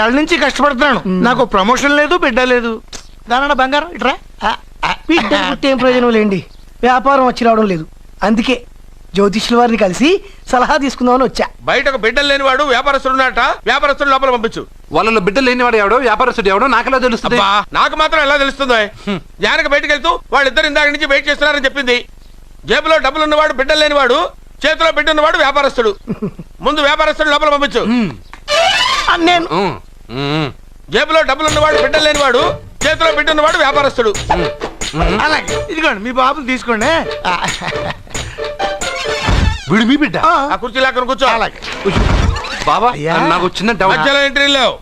ఏళ్ళ నుంచి కష్టపడుతున్నాను. నాకు ప్రమోషన్ లేదు, బిడ్డ లేదు. దానన్న బంగారం ఇట్రా. బిడ్డ పుట్టి ఏం ప్రయోజనం లేండి, వ్యాపారం వచ్చి రావడం లేదు. అందుకే జ్యోతిష్యుల వారిని కలిసి సలహా తీసుకుందామని వచ్చా. బయటకు బిడ్డలు లేనివాడు వ్యాపారస్తుడు ఉన్నట. వ్యాపారస్తుడు లోపల పంపించు. వాళ్ళలో బిడ్డలు లేనివాడు ఎవడో వ్యాపారస్తుడు ఎవడో నాకెలా తెలుస్తుంది? నాకు మాత్రం ఎలా తెలుస్తుందో? జానకి బయటకు వెళ్తూ వాళ్ళిద్దరు ఇందాక నుంచి వెయిట్ చేస్తున్నారని చెప్పింది. జేబులో డబ్బులు ఉన్నవాడు బిడ్డలు లేనివాడు, చేతిలో బిడ్డ ఉన్నవాడు వ్యాపారస్తుడు. ముందు వ్యాపారస్తుడు లోపల పంపించు. నేను జేబులో డబ్బులు ఉన్నవాడు బిడ్డలు లేనివాడు, చేతిలో బిడ్డ ఉన్నవాడు వ్యాపారస్తుడు. అలాగే ఇదిగోండి మీ బాబుని తీసుకోండి. వీడు మీ బిడ్డ? ఆ కుర్చీ లాక్కను కూర్చో. అలాగే బాబా నాకు చిన్న డౌట్. మధ్యలో ఎంట్రీ లేవు.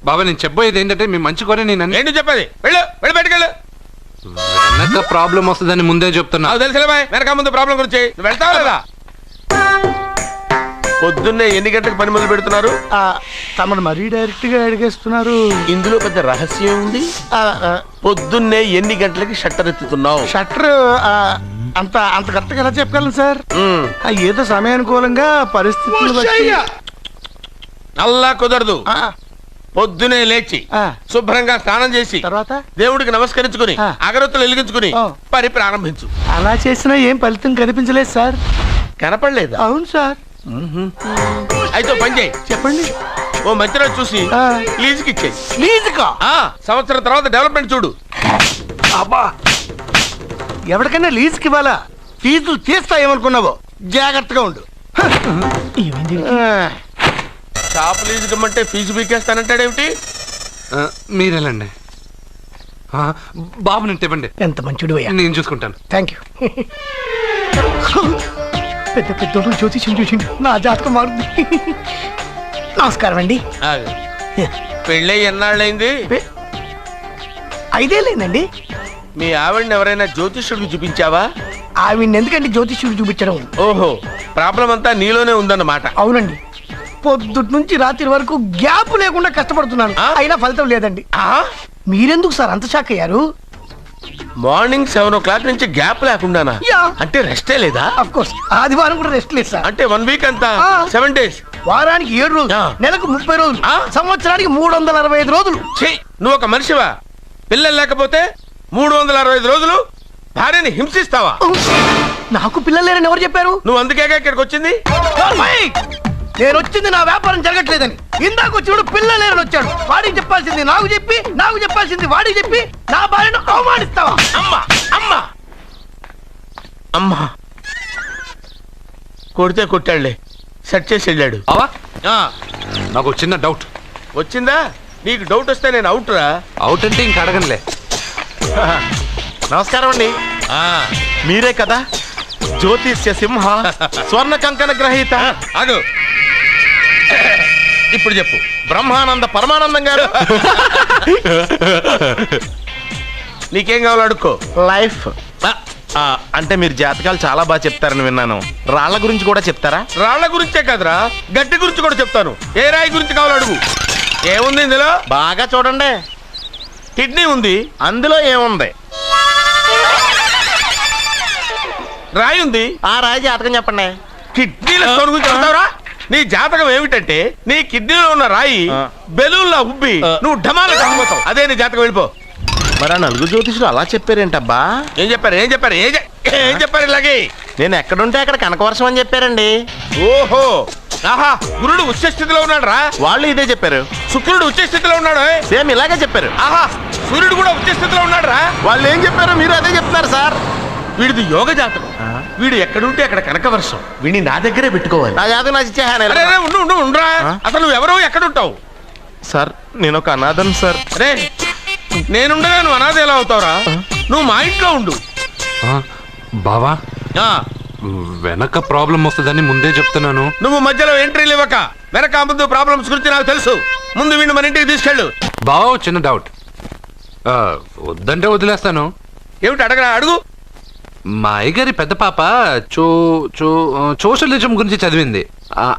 బాబా నేను చెప్పబోయేది ఏంటంటే మీ మంచి కోరే నేను ఏంటి చెప్పేది? వెళ్ళు వెళ్ళి బయటకు వెళ్ళు. వెనక ప్రాబ్లం వస్తుందని ముందే చెప్తున్నా. నాకు తెలుసులే బాయ్, వెనక ముందు ప్రాబ్లం గురించి. నువ్వు వెళ్తావా లేదా? పొద్దున్నే ఎన్ని గంటలకు పని మొదలు పెడుతున్నారు? తమను మరీ డైరెక్ట్ గా అడిగేస్తున్నారు. ఇందులో పెద్ద రహస్యం ఉంది. పొద్దున్నే ఎన్ని గంటలకి షట్టర్ ఎత్తుతున్నావు? షట్టర్ అంత అంత కరెక్ట్ గా ఎలా చెప్పగలను సార్? ఏదో సమయానుకూలంగా పరిస్థితులు బట్టి. అల్లా కుదరదు. పొద్దునే లేచి శుభ్రంగా స్నానం చేసి తర్వాత దేవుడికి నమస్కరించుకుని అగరొత్తులు వెలిగించుకుని పని ప్రారంభించు. అలా చేసినా ఏం ఫలితం కనిపించలేదు సార్. కనపడలేదు? అవును సార్. అయితే పని చేయి. చెప్పండి. ఓ మంచి రోజు చూసి లీజుకి ఇచ్చేయి. లీజుకా? సంవత్సరం తర్వాత డెవలప్మెంట్ చూడు. అబ్బా, ఎవరికైనా లీజుకి ఇవ్వాలా? ఫీజులు తీస్తాయేమనుకున్నావో, జాగ్రత్తగా ఉండు. షాప్ లీజుకి ఇమ్మంటే ఫీజు పీకేస్తానంటాడేమిటి? మీరేలండి బాబు, నేను ఇవ్వండి. ఎంత మంచిడు, నేను చూసుకుంటాను. Thank you. పెద్ద పెద్దోడు జ్యోతిష్యం చూసిండు, నా జాతకం మారుంది. నమస్కారం అండి. పెళ్ళి ఎన్నాళ్ళైంది? 5 ఏళ్ళైందండి. మీ ఆవిడని ఎవరైనా జ్యోతిష్యుడికి చూపించావా? ఆవిడ ఎందుకంటే జ్యోతిష్యుడు చూపించడం? ఓహో, ప్రాబ్లం అంతా నీలోనే ఉందన్నమాట. అవునండి, పొద్దుటి నుంచి రాత్రి వరకు గ్యాప్ లేకుండా కష్టపడుతున్నాను, అయినా ఫలితం లేదండి. మీరెందుకు సార్ అంత షాక్ అయ్యారు? మార్నింగ్ 7 o'clock నుంచి గ్యాప్ లేకుండానా? అంటే రెస్టే లేదా? ఆఫ్ కోర్స్, ఆదివారం కూడా రెస్ట్ లేదు సార్. అంటే 1 week అంతా 7 days. వారానికి 7 రోజులు, నెలకు 30 రోజులు, సంవత్సరానికి 365 రోజులు. నువ్వు ఒక మనిషివా? పిల్లలు లేకపోతే 365 రోజులు భార్యని హింసిస్తావా? నాకు పిల్లలు లేరని ఎవరు చెప్పారు? నువ్వు అందుకేగా ఇక్కడికి వచ్చింది. నేను వచ్చింది నా వ్యాపారం జరగట్లేదని. ఇందాక వచ్చినప్పుడు పిల్లలు లేరని వచ్చాడు. వాడికి చెప్పాల్సింది నాకు చెప్పి, నాకు చెప్పాల్సింది వాడికి చెప్పి నా భార్యను అవమానిస్తావా? అమ్మా అమ్మా అమ్మా, కొడితే కొట్టాడులే, సెట్ చేసి వెళ్ళాడు. నాకు చిన్న డౌట్ వచ్చిందా? నీకు డౌట్ వస్తే నేను అవుట్ రా. అవుట్ అంటే ఇంక అడగనులే. నమస్కారం అండి. మీరే కదా జ్యోతిష్య సింహ స్వర్ణ కంకణ గ్రహీత? అదు ఇప్పుడు చెప్పు. బ్రహ్మానంద పరమానందం గారు. నీకేం కావాలో అడుక్కో. లైఫ్ అంటే మీరు జాతకాలు చాలా బాగా చెప్తారని విన్నాను. రాళ్ల గురించి కూడా చెప్తారా? రాళ్ల గురించే కదరా, గట్టి గురించి కూడా చెప్తాను. ఏ రాయి గురించి కావాలో అడుగు. ఏముంది ఇందులో? బాగా చూడండి. కిడ్నీ ఉంది. అందులో ఏముంది? రాయి ఉంది. ఆ రాయి జాతకం చెప్పండి. కిడ్నీల స్టోన్ గురించి చెప్తావురా? నీ జాతకం ఏమిటంటే నీ కిడ్నీలో ఉన్న రాయి బెలూన్లా ఉబ్బి నువ్వు ఢమాల చచ్చిపోతావు. అదే నీ జాతకం. వెళ్ళిపో. మరి ఆ 4 జ్యోతిషులు అలా చెప్పారేంటబ్బా? ఏం చెప్పారు? ఏం చెప్పారు? ఏం చెప్పారు? ఇలాగే నేను ఎక్కడుంటే అక్కడ కనకవర్షం అని చెప్పారండి. ఓహో, ఆహా, గురుడు ఉచ్చ స్థితిలో ఉన్నాడు రా. వాళ్ళు ఇదే చెప్పారు. శుక్రుడు ఉచ్చ స్థితిలో ఉన్నాడు. సేమ్ ఇలాగే చెప్పారు. ఆహా, సూర్యుడు కూడా ఉచ్చ స్థితిలో ఉన్నాడు రా. వాళ్ళు ఏం చెప్పారు మీరు అదే చెప్తున్నారు సార్. వీడిది యోగ జాతకం. వీడు ఎక్కడుంటే అక్కడ కనకవర్షం. వీడిని నా దగ్గరే పెట్టుకోవాలి. నా జాతకం నాకు ఇచ్చేహాను. ఉండరా. అసలు నువ్వెవరో ఎక్కడుంటావు? సార్ నేను ఒక అనాథం సార్. అరే, నేనుండగా నువ్వు అనాథ ఎలా అవుతావురా? నువ్వు మా ఇంట్లో ఉండు. బావా, వెనక ప్రాబ్లం వస్తుందని ముందే చెప్తున్నాను. నువ్వు మధ్యలో ఎంట్రీలు ఇవ్వక. వెనక ముందు ప్రాబ్లమ్స్ గురించి నాకు తెలుసు. ముందు వీడిని మన ఇంటికి తీసుకెళ్ళు. బావా, చిన్న డౌట్. వద్దంటే వదిలేస్తాను. ఏమిటి? అడగరా, అడుగు. మా అయ్యగారి పెద్ద పాప సోషలిజం గురించి చదివింది.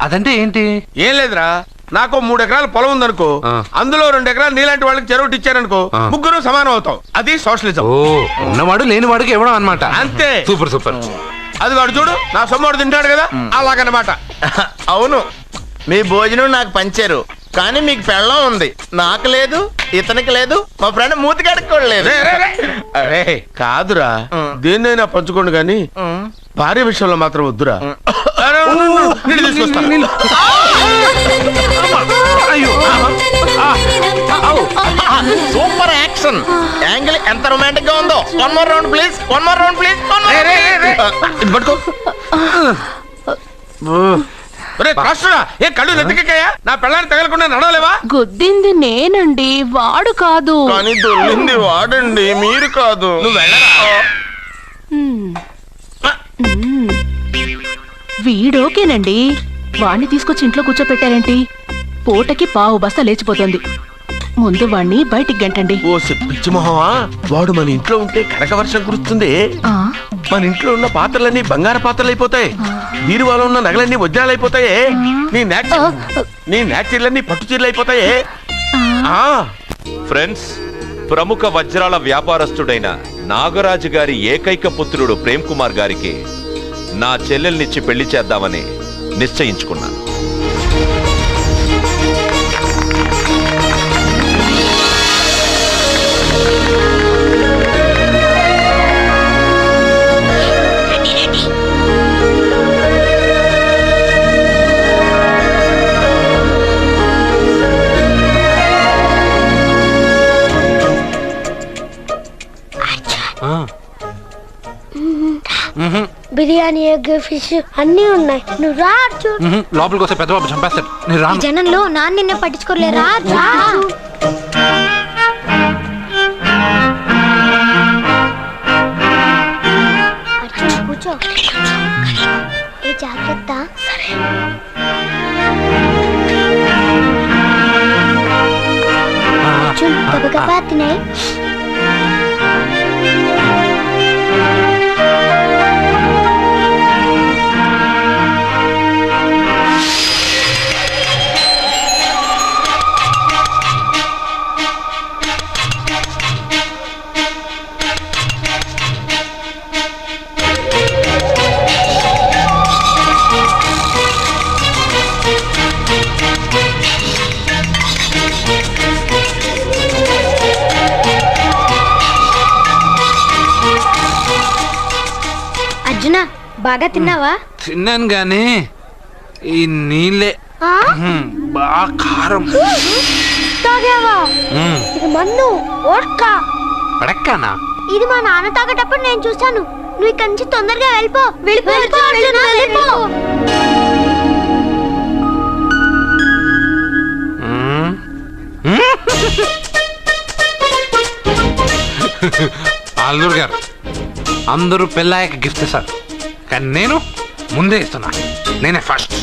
అదంటే ఏంటి? ఏం లేదురా, నాకు 3 ఎకరాల పొలం ఉందనుకో, అందులో 2 ఎకరాలు నీలాంటి వాళ్ళకి చెరువు ఇచ్చారనుకో, ముగ్గురు సమానం అవుతాం. అది సోషలిజం. ఓ, ఉన్నవాడు లేనివాడికి ఇవ్వడం అన్నమాట. అంతే. Super super. అది వాడు చూడు, నా సొమ్మడు తింటాడు కదా, అలాగనమాట. అవును, మీ భోజనం నాకు పంచారు. కానీ మీకు పెళ్ళం ఉంది, నాకు లేదు, ఇతనికి లేదు, మా ఫ్రెండ్ మూతి కడుక్కోలేదు. అరే కాదురా, దేన్నైనా పంచుకోండి కానీ భార్య విషయంలో మాత్రం వద్దురా. నీళ్ళు తీసుకొస్తా. సూపర్ యాక్షన్ యాంగిల్ ఎంత రొమాంటిక్ గా ఉందో. One more round please, one more round please. ఇది పట్టుకో. ఒరే కాస్టురా, ఏ కళ్ళు నెత్తికెక్కాయా? నా పెళ్ళాన్ని తగలకుండా నడవలేవా? గుద్దింది నేనండి, వాడు కాదు. కానీ దొల్లింది వాడండి, మీరు కాదు. నువ్వు వెళ్ళరా? వీడోకేనండి, వాణ్ణి తీసుకొచ్చి ఇంట్లో కూర్చోపెట్టారేంటి? పూటకి పావు బస్తా లేచిపోతుంది. ముందు వాణ్ణి బయటికి గంటండి. ఓ పిచ్చి మొహమా, వాడు మన ఇంట్లో ఉంటే కనక వర్షం కురుస్తుంది. ఆ, మన ఇంట్లో ఉన్న పాత్రలన్నీ బంగారు పాత్రలు అయిపోతాయి, బీరువాలో ఉన్న నగలన్నీ వజ్రాలు అయిపోతాయి, నీ నాచీర్లన్నీ పట్టు చీరలు అయిపోతాయి. ఫ్రెండ్స్, ప్రముఖ వజ్రాల వ్యాపారస్తుడైన నాగరాజు గారి ఏకైక పుత్రుడు ప్రేమ్ కుమార్ గారికి నా చెల్లెల్నిచ్చి పెళ్లి చేద్దామని నిశ్చయించుకున్నాను. బిర్యానీ, ఎగ్, ఫిష్ అన్నీ ఉన్నాయి. నువ్వు రా అర్జున్. లోపలికి వస్తే పెద్ద బాబు చంపేస్తాడు. నేను ఈ రాను. జనంలో నాన్న నిన్నే పట్టించుకోలే. రా రా. అర్జున్ కూర్చో. ఏ జాగ్రత్త. అర్జున్ గబగబా తినే. అర్జున, బాగా తిన్నావా? తిన్నాను గానీ ఈ నీళ్ళే బాగా కారం. తాగావా? ఇది మన్ను ఓట్కా. పడక్కానా? ఇది మా నాన్న తాగేటప్పుడు నేను చూశాను. నువ్వు ఇక్కడి నుంచి తొందరగా వెళ్ళిపో. వెళ్ళిపో అర్జున, వెళ్ళిపో. అల్లుడు గారు, అందరూ పెళ్ళాయక గిఫ్ట్ ఇస్తారు, కానీ నేను ముందే ఇస్తున్నా. నేనే ఫస్ట్.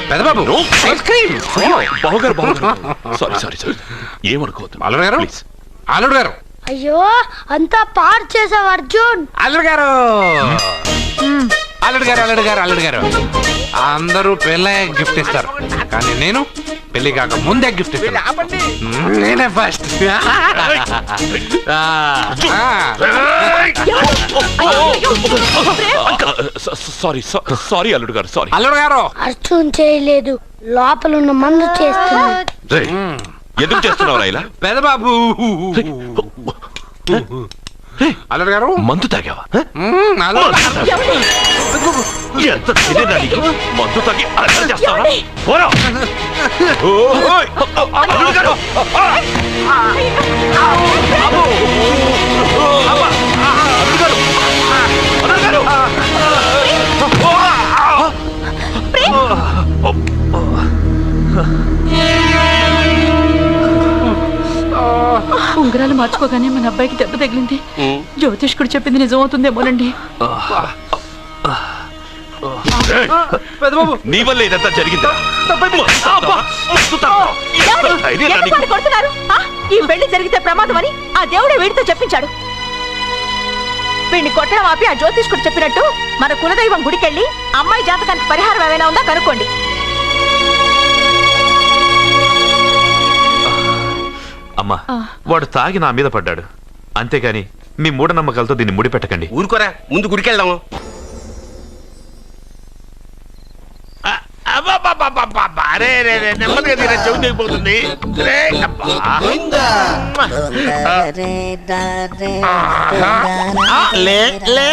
పెద్ద బాబు ఐస్ క్రీమ్. ఏమనుకోవద్దు. అల్లుడు గారు, అల్లుడు గారు, అయ్యో, అంతా పాడు చేసావు అర్జున్. అల్లుడు గారు, అల్లుడు గారు, అల్లుడు గారు, అల్లుడు గారు, అందరూ పెళ్ళాయక గిఫ్ట్ ఇస్తారు, కానీ నేను పెళ్లి కాక ముందే గిఫ్ట్ ఇస్తాను. నేనే ఫస్ట్. సారీ అల్లుడు గారు, సారీ. అల్లుడు గారు, అర్జున్ చేయలేదు, లోపల ఉన్న మందు చేస్తున్నాడు. ఎందుకు చేస్తున్నావు ఇలా? పెద్ద బాబు. అల్లుడు గారు, మందు తాగావా? ఎంత తెలియదా నీకు? మందు తాగి అల్లరి చేస్తావా? పోరా. ఓయ్. అల్లుడు గారు. అల్లుడు గారు. అల్లుడు గారు. ఉంగరాలు మార్చుకోగానే మన అబ్బాయికి దెబ్బ తగిలింది. జ్యోతిష్కుడు చెప్పింది నిజమవుతుందేమోనండి. నీ వల్ల ఇదంతా జరిగింది. ఈ పెళ్లి జరిగితే ప్రమాదం అని ఆ దేవుడే వీడితో చెప్పించాడు. వీడిని కొట్టడం ఆపి ఆ జ్యోతిష్కుడు చెప్పినట్టు మన కులదైవం గుడికెళ్ళి అమ్మాయి జాతకానికి పరిహారం ఏమైనా ఉందా కనుక్కోండి. అమ్మా, వాడు తాగి నా మీద పడ్డాడు, అంతేగాని మీ మూఢనమ్మకాలతో దీన్ని ముడిపెట్టకండి. ఊరుకోరా, ముందు గుడికెళ్దాము. అరే రే రే, నెమ్మదిగా తీరా, చెవి తెగిపోతుంది. రే, అబ్బా. లే లే.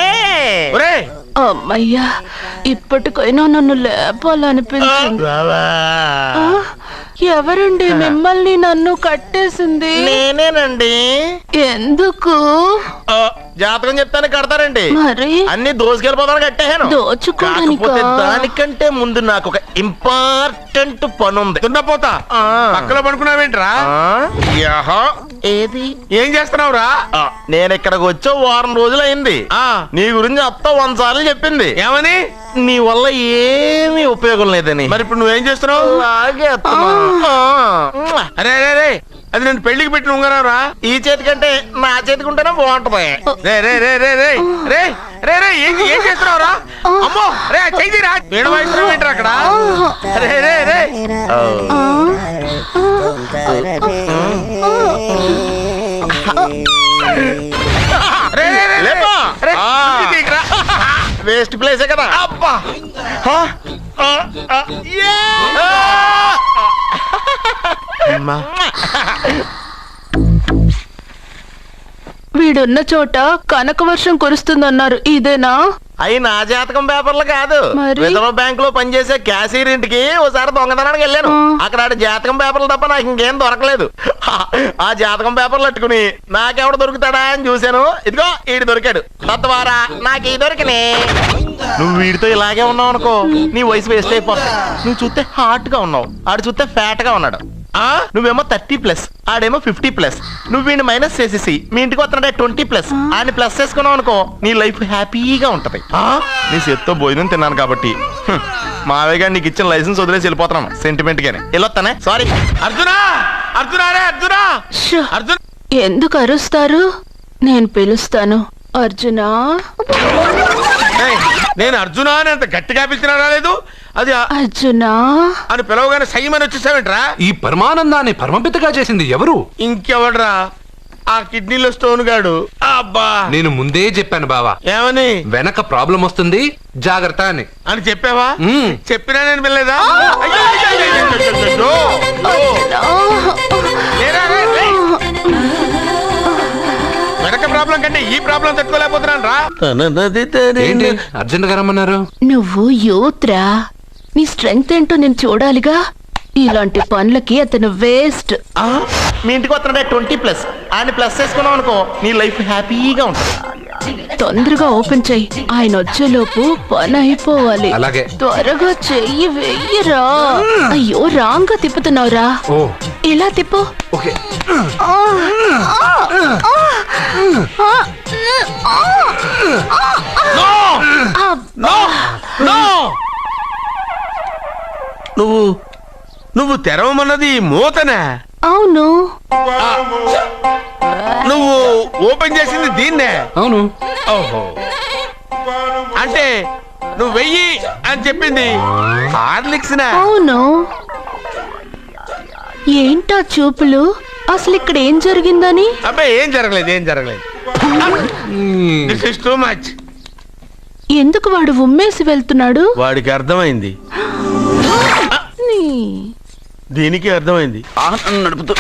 ఒరేయ్, అమ్మయ్యా, ఇప్పటికైనా నన్ను లేపాలనిపించింది. ఆ, ఎవరండి మిమ్మల్ని నన్ను కట్టేసింది? నేనేనండి. ఎందుకు? జాతకం చెప్తాను కడతారండి. మరి అన్ని దోసుకెళ్ళిపోతాను కట్టేహాను. దోచుకోవడానికా? కాకపోతే దానికంటే ముందు నాకు ఒక ఇంపార్టెంట్ పని ఉంది. దున్నపోతా పక్కలో పడుకున్నావేంట్రా? ఏది? ఏం చేస్తున్నావురా? నేను ఇక్కడికి వచ్చి వారం రోజులు అయింది. నీ గురించి అత్త 100 సార్లు చెప్పింది. ఏమని? నీ వల్ల ఏమీ ఉపయోగం లేదని. మరి ఇప్పుడు నువ్వేం చేస్తున్నావు? అలాగే అరే అరే రే, అది నేను పెళ్లికి పెట్టిన ఉంగరారా. ఈ చేతి కంటే నా చేతికి ఉంటేనే బాగుంటది. రే రే రే రే రే రే రే రే, ఏం చేస్తున్నావురా? అమ్మో రే, చెయ్యిరా. వీణ వాయిస్తున్నావు ఏంట్రా అక్కడ? రే రే రే రే రే రే లేపా. రే, ఇది తీయకురా. వేస్ట్ ప్లేసే కదా. అబ్బా. వీడున్న చోట కనక వర్షం కురుస్తుందన్నారు, ఇదేనా? అయి నా జాతకం పేపర్లు కాదు. మరి? రిజర్వ్ బ్యాంక్ లో పనిచేసే క్యాషియర్ ఇంటికి ఓసారి దొంగతనానికి వెళ్ళాను. అక్కడ ఆడి జాతకం పేపర్లు తప్ప నాకు ఇంకేం దొరకలేదు. ఆ జాతకం పేపర్లు పట్టుకుని నాకెవడు దొరుకుతాడా అని చూశాను. ఇదిగో ఈడు దొరికాడు. తత్వారా నాకు ఈ దొరికినే. నువ్వు వీడితో ఇలాగే ఉన్నావు అనుకో, నీ వయసు వేస్ట్ అయిపోతుంది. నువ్వు చూస్తే హాట్ గా ఉన్నావు, ఆడు చూస్తే ఫ్యాట్ గా ఉన్నాడు. నువ్వేమో 30+, ఆడేమో 50+. నువ్వు వీడిని మైనస్ చేసేసి మీ ఇంటికి వస్తున్నాడే 20+, ఆయన ప్లస్ చేసుకున్నావు అనుకో, నీ లైఫ్ హ్యాపీగా ఉంటది. నీ చేత్తో భోజనం తిన్నాను కాబట్టి మావయ్య గారు నీకు ఇచ్చిన లైసెన్స్ వదిలేసి వెళ్ళిపోతున్నాను సెంటిమెంట్ గానే. వెళ్ళొస్తానే. సారీ. అర్జునా, అర్జునా రే అర్జునా, షో, అర్జున్. ఎందుకు అరుస్తారు? నేను పిలుస్తాను. అర్జునా. ఏయ్, నేను అర్జునా అని అంత గట్టిగా పిలిచినా రాలేదు. అది అర్జునా అని పిలవగానే సైమని వచ్చేసావేంట్రా? ఈ పరమానందాన్ని పరమపితగా చేసింది ఎవరు? ఇంకెవడ్రా? ఆ కిడ్నీలో స్టోన్ గాడు. అబ్బా, నేను ముందే చెప్పాను బావా, ఏమని? వెనక ప్రాబ్లం వస్తుంది, జాగ్రత్త అని. అని చెప్పావా? మ్మ్. చెప్పినా నేను వెళ్ళలేదా? అయ్యో, అయ్యో, అయ్యో, అయ్యో, అయ్యో, అయ్యో. లేరా, రే, రే. వెనక ప్రాబ్లం కంటే ఈ ప్రాబ్లం తట్టుకోలేకపోతున్నాను రా. ఏంటి అర్జెంట్ గా రమ్మన్నారు? నువ్వు యూత్రా, నీ స్ట్రెంగ్త్ ఏంటో నేను చూడాలిగా. ఇలాంటి పనులకి అతను వేస్ట్. మీ ఇంటికి వస్తున్నాడే 20+, ఆయన ప్లస్ చేసుకున్నావు అనుకో, నీ లైఫ్ హ్యాపీగా ఉంటుంది. తొందరగా ఓపెన్ చెయ్యి, ఆయన వచ్చేలోపు పని అయిపోవాలి. అలాగే. త్వరగా చెయ్యి వెయ్యరా. అయ్యో, రాంగ్ గా తిప్పుతున్నావురా. ఓ, ఇలా తిప్పు. ఓకే. నువ్వు తెరవమన్నది మూతనే. అవును. నువ్వు ఓపెన్ చేసింది దీన్నే. అవును. ఓహో, అంటే నువ్వు వెయ్యి అని చెప్పింది హార్లిక్స్. అవును. ఏంటా చూపులు? అసలు ఇక్కడ ఏం జరిగిందని? అబ్బాయి ఏం జరగలేదు, ఏం జరగలేదు. This is too much. ఎందుకు వాడు ఉమ్మేసి వెళ్తున్నాడు? వాడికి అర్థమైంది, దీనికి అర్థమైంది. నడుపుతూ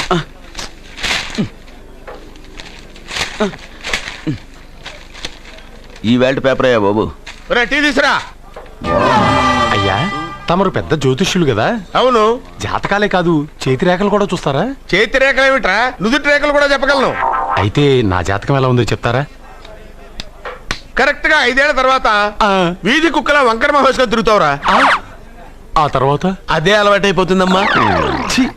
ఈ వేల్ట్ పేపర్ అయ్యా బాబు. టీ తీసురా. అయ్యా, తమరు పెద్ద జ్యోతిష్యులు కదా. అవును. జాతకాలే కాదు, చేతి రేఖలు కూడా చూస్తారా? చేతి రేఖలు ఏమిట్రా, నుదుటి రేఖలు కూడా చెప్పగలను. అయితే నా జాతకం ఎలా ఉందో చెప్తారా? కరెక్ట్ గా 5 ఏళ్ల తర్వాత వీధి కుక్కల వంకర మహేష్గా తిరుగుతావురా. ఆ తర్వాత అదే అలవాటైపోతుందమ్మా.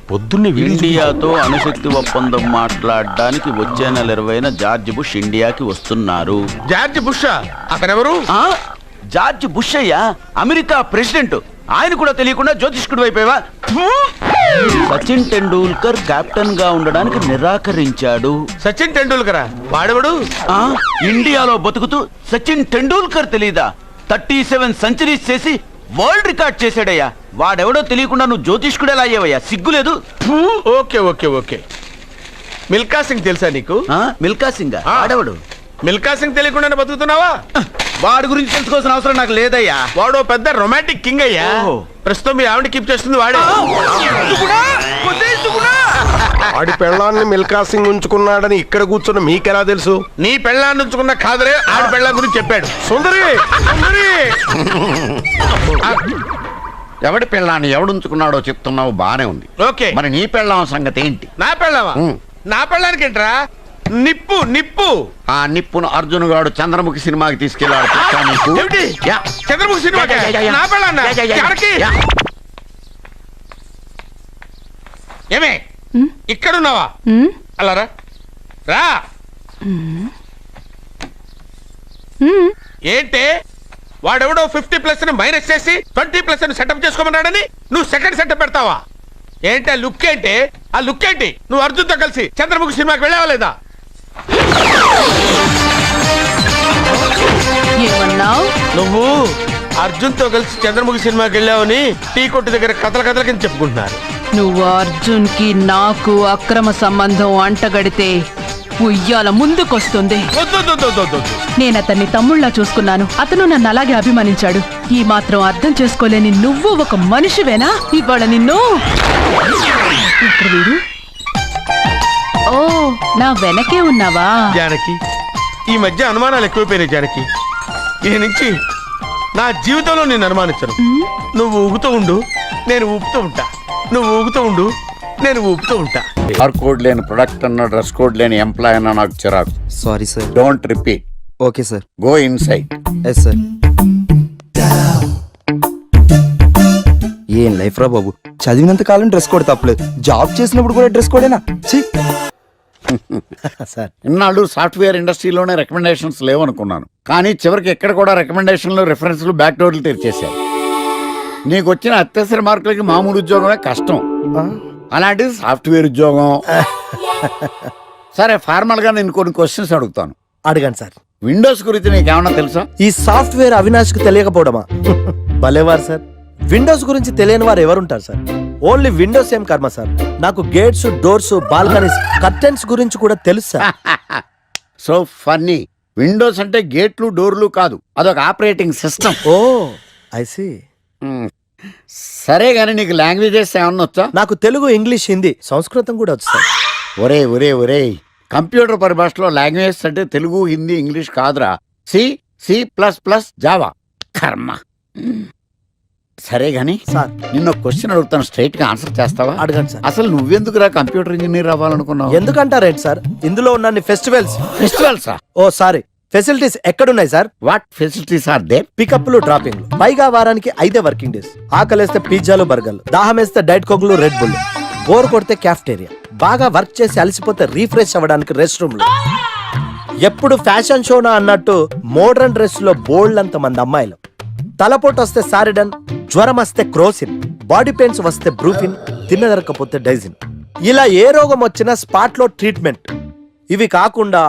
పొద్దున్నే ఇండియాతో అణుశక్తి ఒప్పందం మాట్లాడడానికి వచ్చే నెల 20న జార్జ్ బుష్ ఇండియాకి వస్తున్నారు. జార్జ్ బుష్ అతనెవరు? జార్జ్ బుష్ అయ్యా, అమెరికా ప్రెసిడెంట్. ఆయన కూడా తెలియకుండా జ్యోతిష్కుడు అయిపోయావా? సచిన్ టెండూల్కర్ కెప్టెన్ గా ఉండడానికి నిరాకరించాడు. సచిన్ టెండూల్కరా? వాడెవడు? ఇండియాలో బతుకుతూ సచిన్ టెండూల్కర్ తెలీదా? 37 సెంచరీస్ చేసి వరల్డ్ రికార్డ్ చేశాడయ్యా. వాడెవడో తెలియకుండా నువ్వు జ్యోతిష్కుడు ఎలా అయ్యావయ్యా? సిగ్గులేదు. Okay okay okay. Milkha Singh తెలుసా నీకు? మిల్కా సింగ్ ఆడవడు? మిల్కా సింగ్ తెలియకుండానే బతుకుతున్నావా? వాడి గురించి తెలుసుకోవాల్సిన అవసరం నాకు లేదయ్యా. వాడు పెద్ద రొమాంటిక్ కింగ్ అయ్యా. ఓహో. ప్రస్తుతం మీ ఆవిడ కీప్ చేస్తుంది వాడే. ఆడి పెళ్ళాన్ని మిల్కా సింగ్ ఉంచుకున్నాడని ఇక్కడ కూర్చున్న మీకెలా తెలుసు? నీ పెళ్ళాన్ని ఉంచుకున్న కాదరే ఆడి పెళ్ళాం గురించి చెప్పాడు. సుందరి సుందరి ఎవడి పెళ్ళాన్ని ఎవడుంచుకున్నాడో చెప్తున్నావు బానే ఉంది. ఓకే, మరి నీ పెళ్ళాం సంగతి ఏంటి? నా పెళ్ళామా? నా పెళ్ళానికి ఏంట్రా? నిప్పు నిప్పు. ఆ నిప్పును అర్జున్ గాడు చంద్రముఖి సినిమాకి తీసుకెళ్లాడు. తెలుసా నీకు? ఏమిటి? యా. చంద్రముఖి సినిమా నా పెళ్ళాన్నా? ఎక్కడికి? యా. ఏమే ఇక్కడున్నావా? అలా రా రా. ఏంటి వాడెవడో 50+ ని మైనస్ చేసి 20+ ని సెటప్ చేసుకోమన్నాడని నువ్వు సెకండ్ సెటప్ పెడతావా? ఏంటి ఆ లుక్ ఏంటి? ఆ లుక్ ఏంటి? నువ్వు అర్జున్తో కలిసి చంద్రముఖి సినిమాకి వెళ్ళావా లేదా? ఏమన్నావు? నువ్వు అర్జున్తో కలిసి చంద్రముఖి సినిమాకి వెళ్ళావని టీ కొట్టు దగ్గర కథల కింద చెప్పుకుంటున్నారు. నువ్వు అర్జున్ కి నాకు అక్రమ సంబంధం అంటగడితే ఉయ్యాల ముందుకొస్తుంది. నేను అతన్ని తమ్ముళ్ళ చూసుకున్నాను. అతను నన్ను అలాగే అభిమానించాడు. ఈ మాత్రం అర్థం చేసుకోలేని నువ్వు ఒక మనిషివేనా? ఇవాళ నిన్ను ఇక్కడ వీడు. ఓ, నా వెనకే ఉన్నావా? జానకి, ఈ మధ్య అనుమానాలు ఎక్కువైపోయినాయి జానకి. ఈ నుంచి నా జీవితంలో నేను అనుమానించను. నువ్వు ఊగుతూ ఉండు, నేను ఊపుతూ ఉంటా. నువ్వు ఊగుతూ ఉండు, నేను ఊపుతూ ఉంటా. ఆర్ కోడ్ లేని ప్రొడక్ట్ అన్న, డ్రెస్ కోడ్ లేని ఎంప్లాయ్ అన్న నాకు చిరాకు. Sorry sir. Don't repeat. Okay sir. Go inside. Yes sir. ఏం లైఫ్ రా బాబు, చదివినంత కాలం డ్రెస్ కోడ్ తప్పలేదు, జాబ్ చేసినప్పుడు కూడా డ్రెస్ కోడేనా? సార్, ఇన్నాళ్ళు సాఫ్ట్వేర్ ఇండస్ట్రీలోనే రికమెండేషన్స్ లేవనుకున్నాను, కానీ చివరికి ఎక్కడ కూడా రికమెండేషన్లు, రిఫరెన్స్లు, బ్యాక్ డోర్లు తెరిచేశారు. నీకు వచ్చిన అత్యవసర మార్కులకి మామూలు ఉద్యోగమే కష్టం, అలాంటిది సాఫ్ట్వేర్ ఉద్యోగం. సరే, ఫార్మల్ గా నేను కొన్ని క్వశ్చన్స్ అడుగుతాను. అడగండి సార్. విండోస్ గురించి నీకేమన్నా తెలుసా? ఈ సాఫ్ట్వేర్ అవినాష్ కు తెలియకపోవడమా? భలేవారు సార్. విండోస్ గురించి తెలియని వారు ఎవరుంటారు సార్? ఓన్లీ విండోస్ ఏం కర్మ సార్, నాకు గేట్స్, డోర్స్, బాల్కనీస్, కర్టెన్స్ గురించి కూడా తెలుసు సార్. So funny. విండోస్ అంటే గేట్లు, డోర్లు కాదు, అదొక operating system. Oh I see. సరే గానీ నీకు లాంగ్వేజెస్ ఏమన్నా వచ్చా? నాకు తెలుగు, ఇంగ్లీష్, హిందీ, సంస్కృతం కూడా వచ్చు సార్. ఒరే ఒరే ఒరే, కంప్యూటర్ పరిభాషలో లాంగ్వేజెస్ అంటే తెలుగు, హిందీ, ఇంగ్లీష్ కాదురా. C++, Java. కర్మ. సరే గాని సార్, నిన్న క్వశ్చన్ అడుగుతాను, స్ట్రైట్ గా ఆన్సర్ చేస్తావా? అడగండి సార్. అసలు నువ్వెందుకురా కంప్యూటర్ ఇంజనీర్ అవ్వాలనుకున్నావు? ఎందుకంటారేంటి సార్, ఇందులో ఉన్న ఫెస్టివల్స్. ఓ సారీ, ఫెసిలిటీస్ ఎక్కడున్నాయి sir? What facilities are there? పికప్లు, డ్రాపింగ్లు, పైగా వారానికి 5 వర్కింగ్ డేస్. ఆకలేస్తే పిజ్జాలు, బర్గర్లు, దాహం వేస్తే డైట్ కోక్లు, రెడ్ బుల్, బోర్ కొడితే క్యాఫ్టేరియా, బాగా వర్క్ చేసి అలసిపోతే రీఫ్రెష్ అవ్వడానికి రెస్ట్ రూమ్లు. ఎప్పుడు ఫ్యాషన్ షోనా అన్నట్టు మోడర్న్ డ్రెస్ లో బోల్డ్ అంత మంది అమ్మాయిలు. తలపోటు వస్తే సారిడన్, జ్వరం వస్తే క్రోసిన్, బాడీ పెయిన్స్ వస్తే బ్రూఫిన్, తిన్నదరకపోతే డైజిన్. ఇలా ఏ రోగం వచ్చినా స్పాట్ లో ట్రీట్మెంట్. ఇవి కాకుండా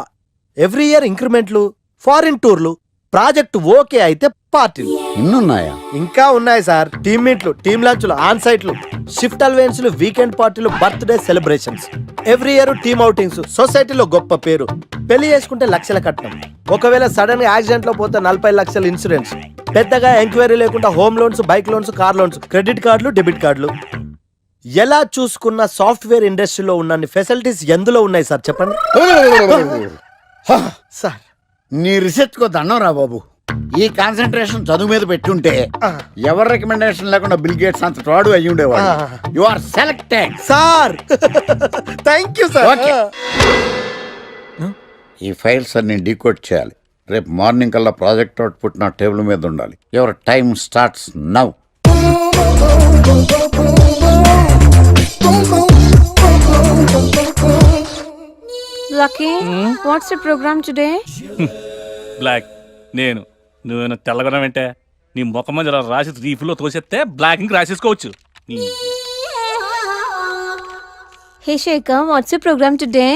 ఎవ్రీ ఇయర్ ఇంక్రిమెంట్లు, ఫారిన్ టూర్లు, ప్రాజెక్ట్ ఓకే అయితే పార్టీలు. ఇన్నున్నాయా? ఇంకా ఉన్నాయి సార్. టీమ్ మీట్లు, టీమ్ లంచ్లు, ఆన్ సైట్లు, షిఫ్ట్ అలవెన్స్లు, వీకెండ్ పార్టీలు, birthday celebrations, every year team outings, సొసైటీలో గొప్ప పేరు. పెళ్లి చేసుకుంటే లక్షల కట్నం, ఒకవేళ సడన్ గా యాక్సిడెంట్ లో పోతే 40 లక్షల ఇన్సూరెన్స్, పెద్దగా ఎంక్వైరీ లేకుండా home loans, bike loans, car loans, credit కార్డులు, డెబిట్ కార్డులు. ఎలా చూసుకున్న సాఫ్ట్వేర్ ఇండస్ట్రీలో ఉన్న ఫెసిలిటీస్ ఎందులో ఉన్నాయి సార్ చెప్పండి సార్. నీ రీసెర్చ్ కో దండం రా బాబు. ఈ కాన్సన్ట్రేషన్ చదువు మీద పెట్టుంటే ఎవరి రికమెండేషన్ లేకుండా బిల్ గేట్స్ అంత తోడు అయ్యి ఉండేవాడు. You are selected sir. Thank you sir. ఈ ఫైల్స్ అన్ని డీకోడ్ చేయాలి. రేపు మార్నింగ్ కల్లా ప్రాజెక్ట్ అవుట్పుట్ నా టేబుల్ మీద ఉండాలి. Your time starts now. Lucky, what's the program today? Black. నువ్వేనా తెల్లగొనం అంటే నీ ముఖం మీద ఇలా రాసి రీఫ్లో తోసేస్తే బ్లాక్ ఇంక రాసేసుకోవచ్చు. Hey Shekhar, what's the program today?